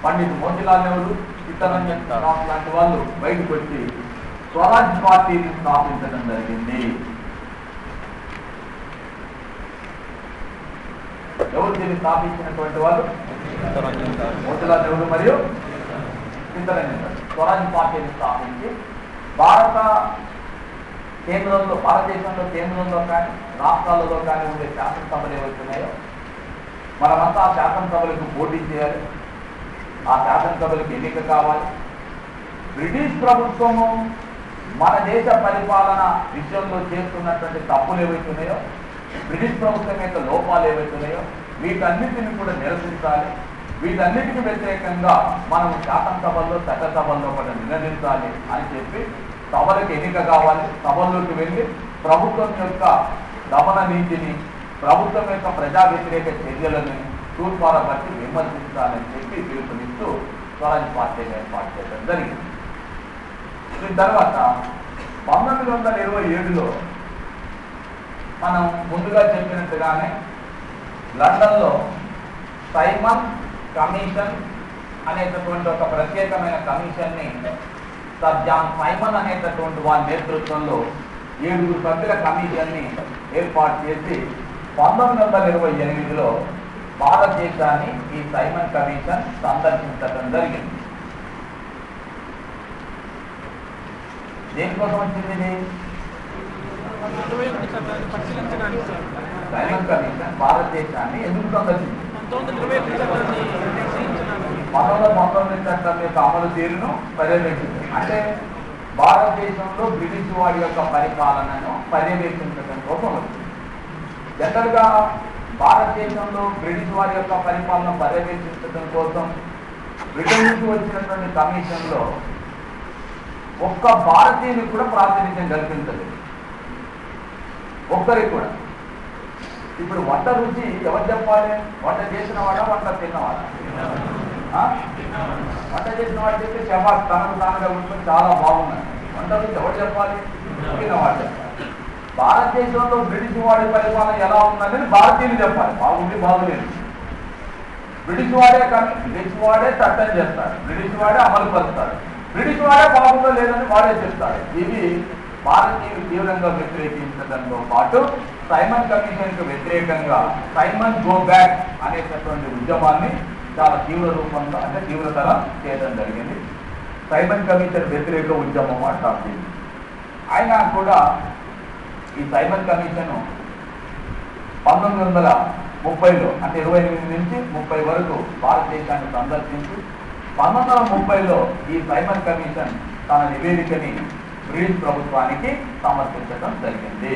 పండిత్ మోతీలాల్ నెహ్రూ, చిత్తరంజన్ దాస్ లాంటి వాళ్ళు బయటకు వచ్చి స్వరాజ్ పార్టీని స్థాపించడం జరిగింది. ఎవరు దీన్ని స్థాపించినటువంటి వాళ్ళు? మోతీలాల్ నెహ్రూ మరియు చిత్తరంజన్ దాస్ స్వరాజ్ పార్టీని స్థాపించి భారతదేశంలో కేంద్రంలో కానీ రాష్ట్రాలలో కానీ ఉండే శాసనసభలు ఏవైతున్నాయో మనమంతా ఆ శాసనసభలకు పోటీ చేయాలి, ఆ శాసనసభలకు ఎన్నిక కావాలి. బ్రిటిష్ ప్రభుత్వము మన దేశ పరిపాలన విషయంలో చేస్తున్నటువంటి తప్పులు ఏవైతున్నాయో, బ్రిటిష్ ప్రభుత్వం యొక్క లోపాలు ఏవైతున్నాయో వీటన్నిటిని కూడా నిరసించాలి. వీటన్నిటికీ వ్యతిరేకంగా మనం శాసనసభల్లో చట్టసభల్లో కూడా నినదించాలి అని చెప్పి సభలకు ఎన్నిక కావాలి. సభల్లోకి వెళ్ళి ప్రభుత్వం యొక్క దమన నీతిని, ప్రభుత్వం యొక్క ప్రజా వ్యతిరేక చర్యలను తూర్పారబట్టి విమర్శించాలని చెప్పి పిలుపునిస్తూ స్వరాజ్ పార్టీని ఏర్పాటు చేయడం జరిగింది. దీని తర్వాత 1927లో మనం ముందుగా చెప్పినట్టుగానే లండన్లో సైమన్ కమిషన్ అనేటటువంటి ఒక ప్రత్యేకమైన కమిషన్ని సర్ జాన్ సైమన్ అనేటటువంటి వారి నేతృత్వంలో 7 సభ్యుల కమిషన్ని ఏర్పాటు చేసి 1928లో భారతదేశాన్ని ఈ సైమన్ కమిషన్ సందర్శించడం జరిగింది. దేనికోసం వచ్చింది ఇది? సైమన్ కమిషన్ భారతదేశాన్ని ఎందుకు సందర్శించింది? 1919 చట్టం యొక్క అమలు తీరును పర్యవేక్షించింది. అంటే భారతదేశంలో బ్రిటిష్ వాడి యొక్క పరిపాలనను పర్యవేక్షించడం కోసం వచ్చింది. జనరల్గా భారతదేశంలో బ్రిటిష్ వారి యొక్క పరిపాలన పర్యవేక్షించడం కోసం బ్రిటన్ నుంచి వచ్చినటువంటి కమిషన్లో ఒక్క భారతీయునికి కూడా ప్రాతినిధ్యం కల్పించలేదు, ఒక్కరికి కూడా. ఇప్పుడు వంట రుచి ఎవరు చెప్పాలి? వంట చేసిన వాడా, వంట తిన్నవాడా? వంట చేసిన వాడు చెప్తే శబాష్, తనకు తానుగా ఉంటుంది, చాలా బాగున్నాయి. వంట రుచి ఎవరు చెప్పాలి? తిన్నవాడు చెప్పాలి. భారతదేశంలో బ్రిటిష్ వాడి పరిపాలన ఎలా ఉందనేది భారతీయులు చెప్పాలి, బాగుంది బాగులేదు. బ్రిటిష్ వాడే చట్టం చేస్తాడు, బ్రిటిష్ వాడే అమలు పరుస్తాడు, బ్రిటిష్ వాడే బాగుందో లేదని వాడే చెప్తాడు. ఇది భారతీయులు తీవ్రంగా వ్యతిరేకించడంతో పాటు సైమన్ కమిషన్కు వ్యతిరేకంగా సైమన్ గో బ్యాక్ అనేటటువంటి ఉద్యమాన్ని చాలా తీవ్ర రూపంలో, అంటే తీవ్రతర చేయడం జరిగింది. సైమన్ కమిషన్ వ్యతిరేక ఉద్యమం అంటారు. అయినా కూడా ఈ సైమన్ కమిషన్ 1930లో, అంటే 28 నుంచి 30 వరకు భారతదేశాన్ని సందర్శించి 1930లో ఈ సైమన్ కమిషన్ తన నివేదికని బ్రిటిష్ ప్రభుత్వానికి సమర్పించడం జరిగింది.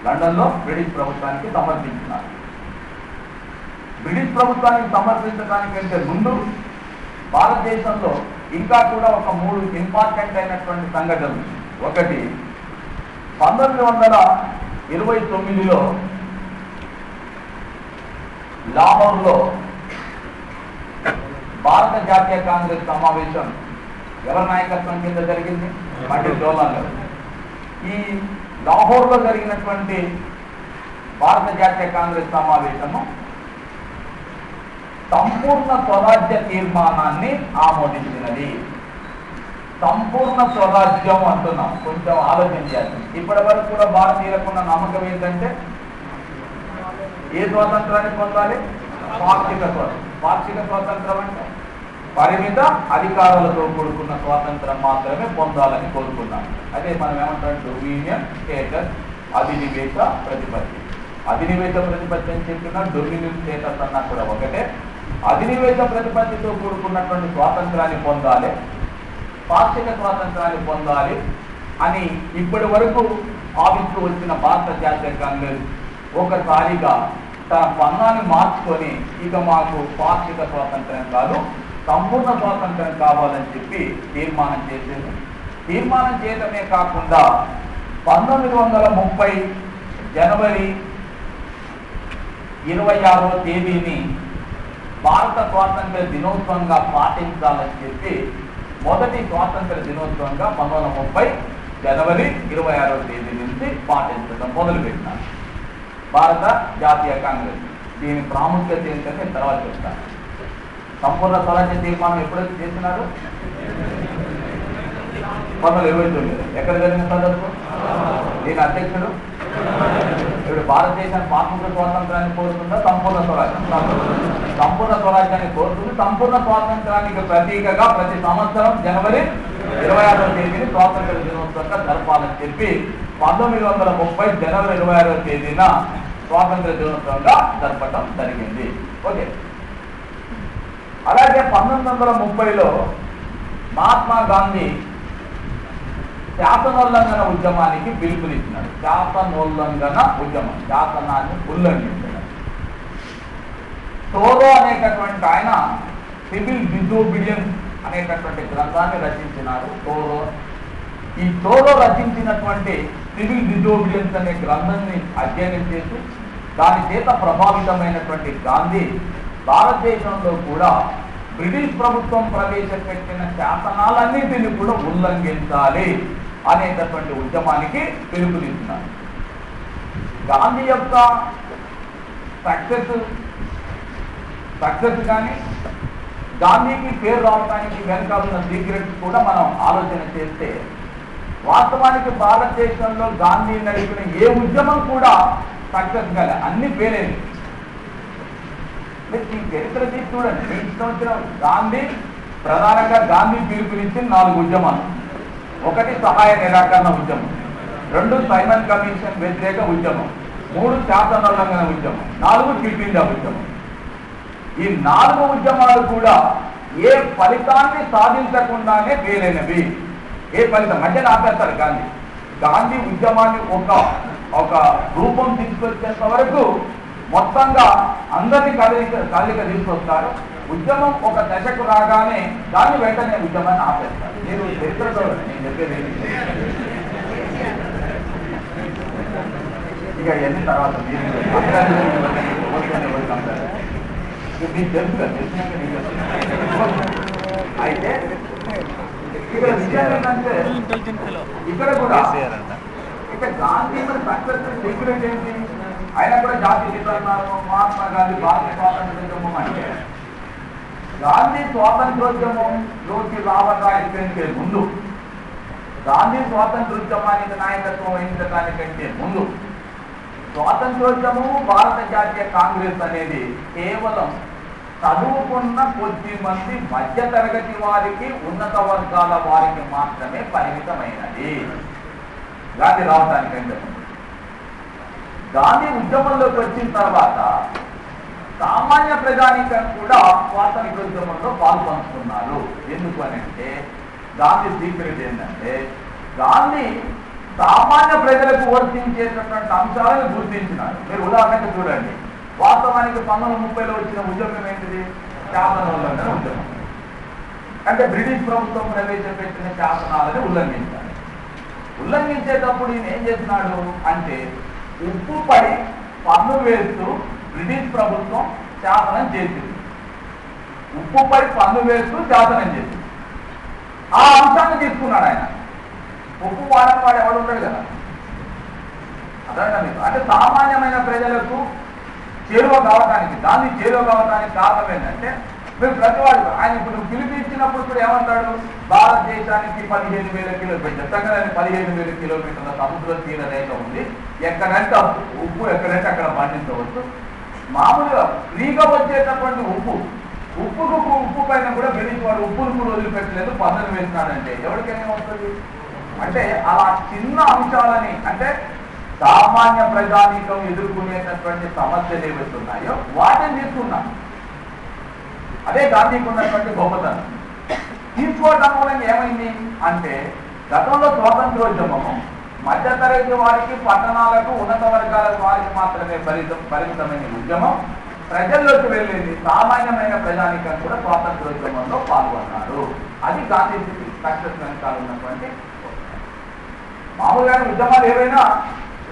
లండన్లో బ్రిటిష్ ప్రభుత్వానికి సమర్పించినారు. బ్రిటిష్ ప్రభుత్వానికి సమర్పించడానికంటే ముందు భారతదేశంలో ఇంకా కూడా ఒక 3 ఇంపార్టెంట్ అయినటువంటి సంఘటనలు. ఒకటి, 1929లో లాహోర్లో భారత జాతీయ కాంగ్రెస్ సమావేశం ఎవరి నాయకత్వం కింద జరిగింది? పండిత్ జవహర్లాల్ నెహ్రూ. ఈ లాహోర్లో జరిగినటువంటి భారత జాతీయ కాంగ్రెస్ సమావేశము సంపూర్ణ స్వరాజ్య తీర్మానాన్ని ఆమోదించినది. సంపూర్ణ స్వరాజ్యం అంటున్నాం, కొంచెం ఆలోచించాలి. ఇప్పటి వరకు కూడా భారతీయులకున్న నమ్మకం ఏంటంటే ఏ స్వాతంత్రాన్ని పొందాలి? పాక్షిక స్వాతంత్రం. పాక్షిక స్వాతంత్రం అంటే పరిమిత అధికారాలతో కూడుకున్న స్వాతంత్రం మాత్రమే పొందాలని కోరుకున్నాం. అదే మనం ఏమంటాం? డొమినియన్ స్టేటస్, అధినివేశ ప్రతిపత్తి. అధినివేశ ప్రతిపత్తి అని చెప్పినా డొమినియన్ స్టేటస్ అన్నా కూడా ఒకటే. అధినివేశ ప్రతిపత్తితో కూడుకున్నటువంటి స్వాతంత్రాన్ని పొందాలి, పాక్షిక స్వాతంత్రాన్ని పొందాలి అని ఇప్పటి వరకు ఆఫీస్కు వచ్చిన భారత జాతీయ కాంగ్రెస్ ఒకసారిగా తన పన్నాన్ని మార్చుకొని ఇక మాకు పాక్షిక స్వాతంత్ర్యం కాదు సంపూర్ణ స్వాతంత్ర్యం కావాలని చెప్పి తీర్మానం చేసింది. తీర్మానం చేయడమే కాకుండా 1930 జనవరి 26వ తేదీని భారత స్వాతంత్ర్య దినోత్సవంగా పాటించాలని చెప్పి మొదటి స్వాతంత్ర దినోత్సవంగా 1930 జనవరి 26వ తేదీ నుంచి పాటించడం మొదలుపెట్టినారు భారత జాతీయ కాంగ్రెస్. దీని ప్రాముఖ్యత ఏంటంటే తర్వాత చెప్తాను. సంపూర్ణ స్వరాజ్య తీర్మానం ఎప్పుడైతే చేసినారు 1929. ఎక్కడ జరిగిన సందర్భం? దీని అధ్యక్షుడు ఇప్పుడు భారతదేశం స్వాతంత్ర స్వాతంత్రాన్ని కోరుతుందా సంపూర్ణ స్వరాజ్యం? సంపూర్ణ స్వరాజ్యాన్ని కోరుతుంది. సంపూర్ణ స్వాతంత్రానికి ప్రతీకగా ప్రతి సంవత్సరం జనవరి 26వ తేదీని స్వాతంత్ర దినోత్సవంగా జరపాలని చెప్పి 1930 జనవరి 26వ తేదీన స్వాతంత్ర దినోత్సవంగా జరపడం జరిగింది. ఓకే. అలాగే 1930లో మహాత్మా గాంధీ శాసనోల్లంఘన ఉద్యమానికి పిలుపునిచ్చినాడు. శాసనోల్లంఘన ఉద్యమం, శాసనాన్ని ఉల్లంఘించడం. టోరో అనేటటువంటి ఆయన సివిల్ డిజోబీడియన్స్ అనేటటువంటి గ్రంథాన్ని రచించినారు. టోరో ఈ టోరో రచించినటువంటి సివిల్ డిజోబీడియన్స్ అనే గ్రంథాన్ని అధ్యయనం చేసి దాని చేత ప్రభావితమైనటువంటి గాంధీ భారతదేశంలో కూడా బ్రిటిష్ ప్రభుత్వం ప్రవేశపెట్టిన శాసనాలన్నింటినీ కూడా ఉల్లంఘించాలి అనేటటువంటి ఉద్యమానికి పిలుపునిస్తున్నారు. గాంధీ యొక్క సక్సెస్ కానీ గాంధీకి పేరు రావడానికి వెనకాలన్న సీక్రెట్స్ కూడా మనం ఆలోచన చేస్తే వాస్తవానికి భారతదేశంలో గాంధీ నడిపిన ఏ ఉద్యమం కూడా సక్సెస్ కాలే, అన్ని పేరేది. ఈ చరిత్ర తీసి చూడండి. 20 సంవత్సరం గాంధీ ప్రధానంగా గాంధీ పిలుపునిచ్చిన 4 ఉద్యమాలు. 1 సహాయ నిరాకరణ ఉద్యమం, 2 సైమన్ కమిషన్ వ్యతిరేక ఉద్యమం, 3 శాసనోల్లంఘన ఉద్యమం, 4 క్విట్ ఇండియా ఉద్యమం. ఈ 4 ఉద్యమాలు కూడా ఏ ఫలితాన్ని సాధించకుండానే పేరైనవి. ఏ ఫలితం అంటే ఆపేస్తారు గాంధీ. గాంధీ ఉద్యమాన్ని ఒక రూపం తీసుకొచ్చేంత వరకు మొత్తంగా అందరినీ కదలిక తీసుకొస్తారు. ఉద్యమం ఒక దశకు రాగానే దాన్ని వెంటనే ఉద్యమాన్ని ఆపేస్తారు. నేను చరిత్రతో నేను చెప్పేది ఇక ఎన్ని తర్వాత మీకు తెలుసు కదా, తెలిసినాక అయితే ఇక్కడ విషయం ఏంటంటే ఇక్కడ కూడా ఇక్కడ గాంధీ మరి సక్సెస్ సీక్రెట్ ఏంటి? ఆయన కూడా జాతీయ గీతాలు మహాత్మా గాంధీ భారత స్వాతంత్రోద్యమం అంటే గాంధీ స్వాతంత్రోద్యమంలోకి రావడానికంటే ముందు, గాంధీ స్వాతంత్రోద్యమానికి నాయకత్వం వహించడానికంటే ముందు స్వాతంత్రోద్యమము భారత జాతీయ కాంగ్రెస్ అనేది కేవలం చదువుకున్న కొద్ది మంది మధ్యతరగతి వారికి, ఉన్నత వర్గాల వారికి మాత్రమే పరిమితమైనది. గాంధీ రావడానికంటే గాంధీ ఉద్యమంలోకి వచ్చిన తర్వాత సామాన్య ప్రజానీకం కూడా స్వాతంత్రోద్యమంలో పాల్పంచుకున్నారు. ఎందుకు అని అంటే గాంధీ సీక్రెట్ ఏంటంటే గాంధీ సామాన్య ప్రజలకు వర్తించేటటువంటి అంశాలను గుర్తించినారు. మీరు ఉదాహరణకు చూడండి. వాస్తవానికి 1930లో వచ్చిన ఉద్యమం ఏంటిది? శాసనోల్లంఘన ఉద్యమం. అంటే బ్రిటిష్ ప్రభుత్వం ప్రవేశపెట్టిన శాసనాలను ఉల్లంఘించారు. ఉల్లంఘించేటప్పుడు ఈయన ఏం చేస్తున్నాడు అంటే ఉప్పుపై పన్ను వేస్తూ బ్రిటిష్ ప్రభుత్వం శాసనం చేసింది. ఉప్పుపై పన్ను వేస్తూ శాసనం చేసింది. ఆ అంశాన్ని తీసుకున్నాడు ఆయన. ఉప్పు వాడని వాడు ఎవడు ఉంటాడు కదా, అర్థమైనా మీకు? అంటే సామాన్యమైన ప్రజలకు చేరువ కావడానికి, దాన్ని చేరువ కావడానికి కారణం ఏంటంటే మీరు ప్రతివాడు ఆయన ఇప్పుడు పిలిపించినప్పుడు కూడా ఏమంటాడు? భారతదేశానికి 15,000 కిలోమీటర్లు, చక్కని 15,000 కిలోమీటర్ల సముద్ర తీర రేఖ ఉంది. ఎక్కడంటే ఉప్పు ఎక్కడంటే అక్కడ పండించవచ్చు. మామూలుగా ఫ్రీగా వచ్చేటటువంటి ఉప్పు పైన కూడా బ్రిటిష్ వాడు ఉప్పును కూడా వదిలిపెట్టలేదు, పన్నులు వేసినాడంటే ఎవరికైనా వస్తుంది? అంటే అలా చిన్న అంశాలని, అంటే సామాన్య ప్రజానీకం ఎదుర్కొనేటటువంటి సమస్యలు ఏవైతే ఉన్నాయో వాటిని తీసుకున్నాం. అదే గాంధీకి ఉన్నటువంటి గొప్పతనం. తీసుకోవడం మూలంగా ఏమైంది అంటే గతంలో స్వాతంత్రోద్యమము మధ్యతరగతి వారికి, పట్టణాలకు, ఉన్నత వర్గాల వారికి మాత్రమే పరిమితమైన ఉద్యమం ప్రజల్లోకి వెళ్ళింది. సామాన్యమైన ప్రజానికం కూడా స్వాతంత్రోద్యమంలో పాల్గొన్నారు. అది గాంధీజీ సక్సెస్ వెనకాల ఉన్నటువంటి. మామూలుగా ఉద్యమాలు ఏవైనా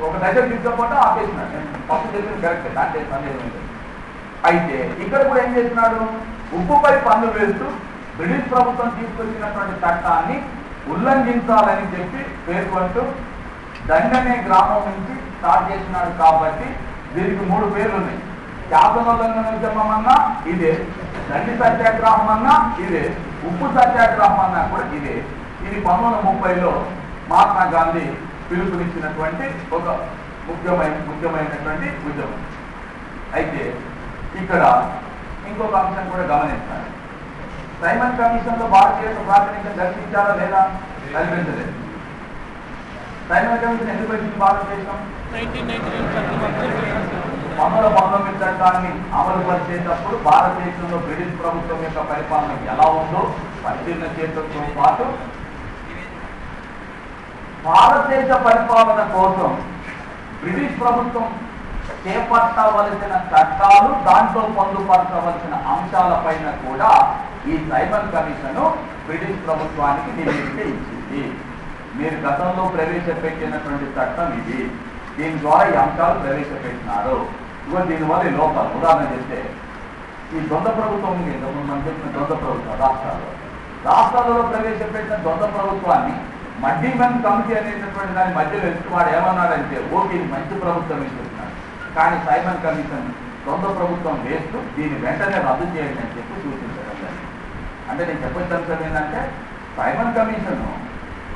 ఒక దశ తీసుకపోతే ఆపేసినాడు. నేను ఫస్ట్ చెప్పిన కరెక్టే, దాంట్లో సందేహం ఏంటి. అయితే ఇక్కడ కూడా ఏం చేసినాడు, ఉప్పుపై పన్ను వేస్తూ బ్రిటిష్ ప్రభుత్వం తీసుకొచ్చినటువంటి చట్టాన్ని ఉల్లంఘించాలని చెప్పి పేర్కొంటూ దండనే గ్రామం నుంచి స్టార్ట్ చేసినాడు. కాబట్టి దీనికి 3 పేర్లు ఉన్నాయి. శాసనోల్లంఘన ఉద్యమం అన్నా ఇదే, దండి సత్యాగ్రహం అన్నా ఇదే, ఉప్పు సత్యాగ్రహం అన్నా కూడా ఇదే. ఇది 1930లో మహాత్మా గాంధీ పిలుపునిచ్చినటువంటి ఒక ముఖ్యమైనటువంటి ఉద్యమం. అయితే ఇక్కడ ఇంకొక అంశం కూడా గమనించాలి. సైమన్ కమిషన్ లో భారతదేశ ప్రాతినిధ్యం కల్పించారా లేదా? కల్పించలేదు. సైమన్ కమిషన్ ఎందుకు వచ్చింది భారతదేశం? 1919 చట్టాన్ని అమలు పరిచేటప్పుడు భారతదేశంలో బ్రిటిష్ ప్రభుత్వం యొక్క పరిపాలన ఎలా ఉందో పరిశీలన చేయడంతో పాటు భారతదేశ పరిపాలన కోసం బ్రిటిష్ ప్రభుత్వం చేపట్టవలసిన చట్టాలు, దాంట్లో పొందుపరచవలసిన అంశాలపైన కూడా ఈ సైమన్ కమిషన్ బ్రిటిష్ ప్రభుత్వానికి నివేదిక ఇచ్చింది. మీరు గతంలో ప్రవేశపెట్టినటువంటి చట్టం ఇది, దీని ద్వారా ఈ అంశాలు ప్రవేశపెట్టినారు. ఇగో దీనివల్ల ఈ లోపాలు. ఉదాహరణ చెప్తే ఈ ద్వంద్వ ప్రభుత్వం ఉంది, మనం చెప్పిన ద్వంద్వ ప్రభుత్వం రాష్ట్రాలలో ప్రవేశపెట్టిన ద్వంద్వ ప్రభుత్వాన్ని మడ్డీమెన్ కమిటీ అనేటటువంటి దాని మధ్యలో వెళ్తూ వాడు ఏమన్నాడంటే ఓకే మంచి ప్రభుత్వం ఇస్తున్నాడు, కానీ సైమన్ కమిషన్ ద్వంద్వ ప్రభుత్వం వేస్తూ దీన్ని వెంటనే రద్దు చేయండి అని చెప్పి సూచించడం జరిగింది. అంటే నేను చెప్పొచ్చే అంశం ఏంటంటే సైమన్ కమిషన్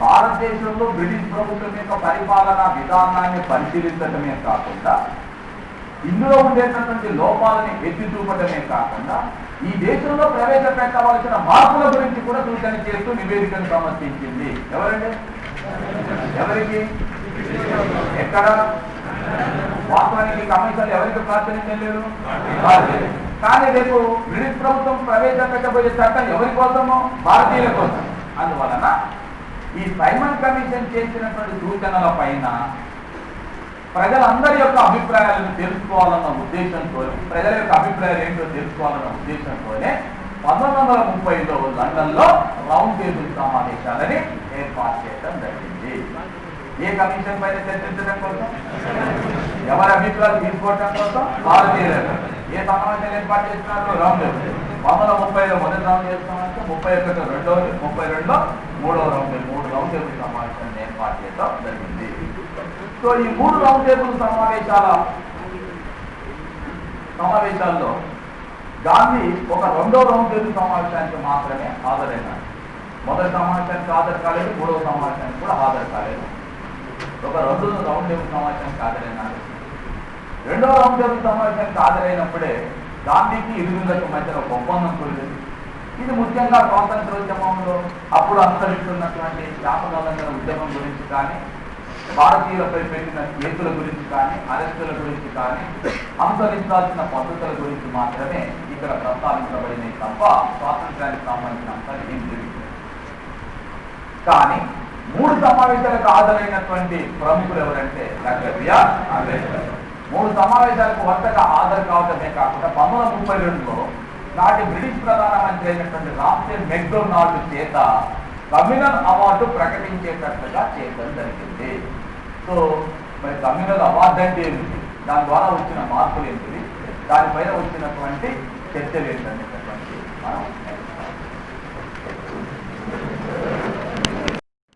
భారతదేశంలో బ్రిటిష్ ప్రభుత్వం యొక్క పరిపాలనా విధానాన్ని పరిశీలించడమే కాకుండా ఇందులో ఉండేటటువంటి లోపాలని ఎత్తి చూపడమే కాకుండా ఈ దేశంలో ప్రవేశపెట్టవలసిన మార్పుల గురించి కూడా సూచన చేస్తూ నివేదికను సమర్పించింది. ఎవరికి ఎక్కడ? వాస్తవానికి కమిషన్ ఎవరికి ప్రాతినిధ్యం లేదు, కానీ రేపు బ్రిటిష్ ప్రభుత్వం ప్రవేశపెట్టబోయే చట్టం ఎవరి కోసమో? భారతీయుల కోసం. అందువలన ఈ సైమన్ కమిషన్ చేసినటువంటి సూచనల పైన ప్రజలందరి యొక్క అభిప్రాయాలను తెలుసుకోవాలన్న ఉద్దేశంతో, ప్రజల యొక్క అభిప్రాయాలు ఏంటో తెలుసుకోవాలన్న ఉద్దేశంతోనే 1930లో లండన్లో రౌండ్ టేబుల్ సమావేశాలని ఏర్పాటు చేయడం జరిగింది. ఏ కమిషన్ పైన చర్చించడం కోసం? ఎవరి అభిప్రాయాలు తీసుకోవడం కోసం? భారతీయుల. ఏ సమావేశాలు ఏర్పాటు చేస్తున్నారు? Round table. 1930లో మొదటి రౌండ్ టేబుల్ సమావేశం, 31 రెండవది, 32లో మూడవ రౌండ్ టేబుల్. 3 రౌండ్ టేబుల్ సమావేశాన్ని ఏర్పాటు చేయడం జరిగింది. సో ఈ 3 రౌండ్ టేబుల్ సమావేశాల్లో గాంధీ ఒక రెండో రౌండ్ టేబుల్ సమావేశానికి మాత్రమే హాజరైనాడు. మొదటి సమావేశానికి హాజరు కాలేదు, 3వ సమావేశానికి కూడా హాజరు కాలేదు. ఒక రెండో రౌండ్ టేబుల్ సమావేశానికి హాజరైనాడు. రెండవ రౌండ్ టేబుల్ సమావేశానికి హాజరైనప్పుడే గాంధీకి ఇరువులకు మధ్యన ఒక ఒప్పందం కుదిరింది. ఇది ముఖ్యంగా స్వాతంత్రోద్యమంలో అప్పుడు అనుసరిస్తున్నటువంటి శాసనోల్లంఘన ఉద్యమం గురించి కానీ, భారతీయులపై పెట్టిన కేసుల గురించి కానీ, అరెస్టుల గురించి కానీ, అనుసరించాల్సిన పద్ధతుల గురించి మాత్రమే ఇక్కడ ప్రస్తావించబడినవి తప్ప స్వాతంత్ర్యానికి సంబంధించిన అంశాలు ఏం జరిగింది. కానీ 3 సమావేశాలకు హాజరైనటువంటి ప్రముఖులు ఎవరంటే డాక్టర్ బిఆర్ అంబేద్కర్. 3 సమావేశాలకు వరుసగా హాజరు కావడమే కాకుండా 1932లో నాటి బ్రిటిష్ ప్రధానమంత్రి అయినటువంటి రామ్సే మెక్డొనాల్డ్ చేత కమ్యూనల్ అవార్డు ప్రకటించేటట్లుగా చేయడం జరిగింది. సో మరి కమ్యూనల్ అవార్డు అంటే ఏమిటి, దాని ద్వారా వచ్చిన మార్పులు ఏంటివి, దానిపైన వచ్చినటువంటి చర్చలు ఏంటంటే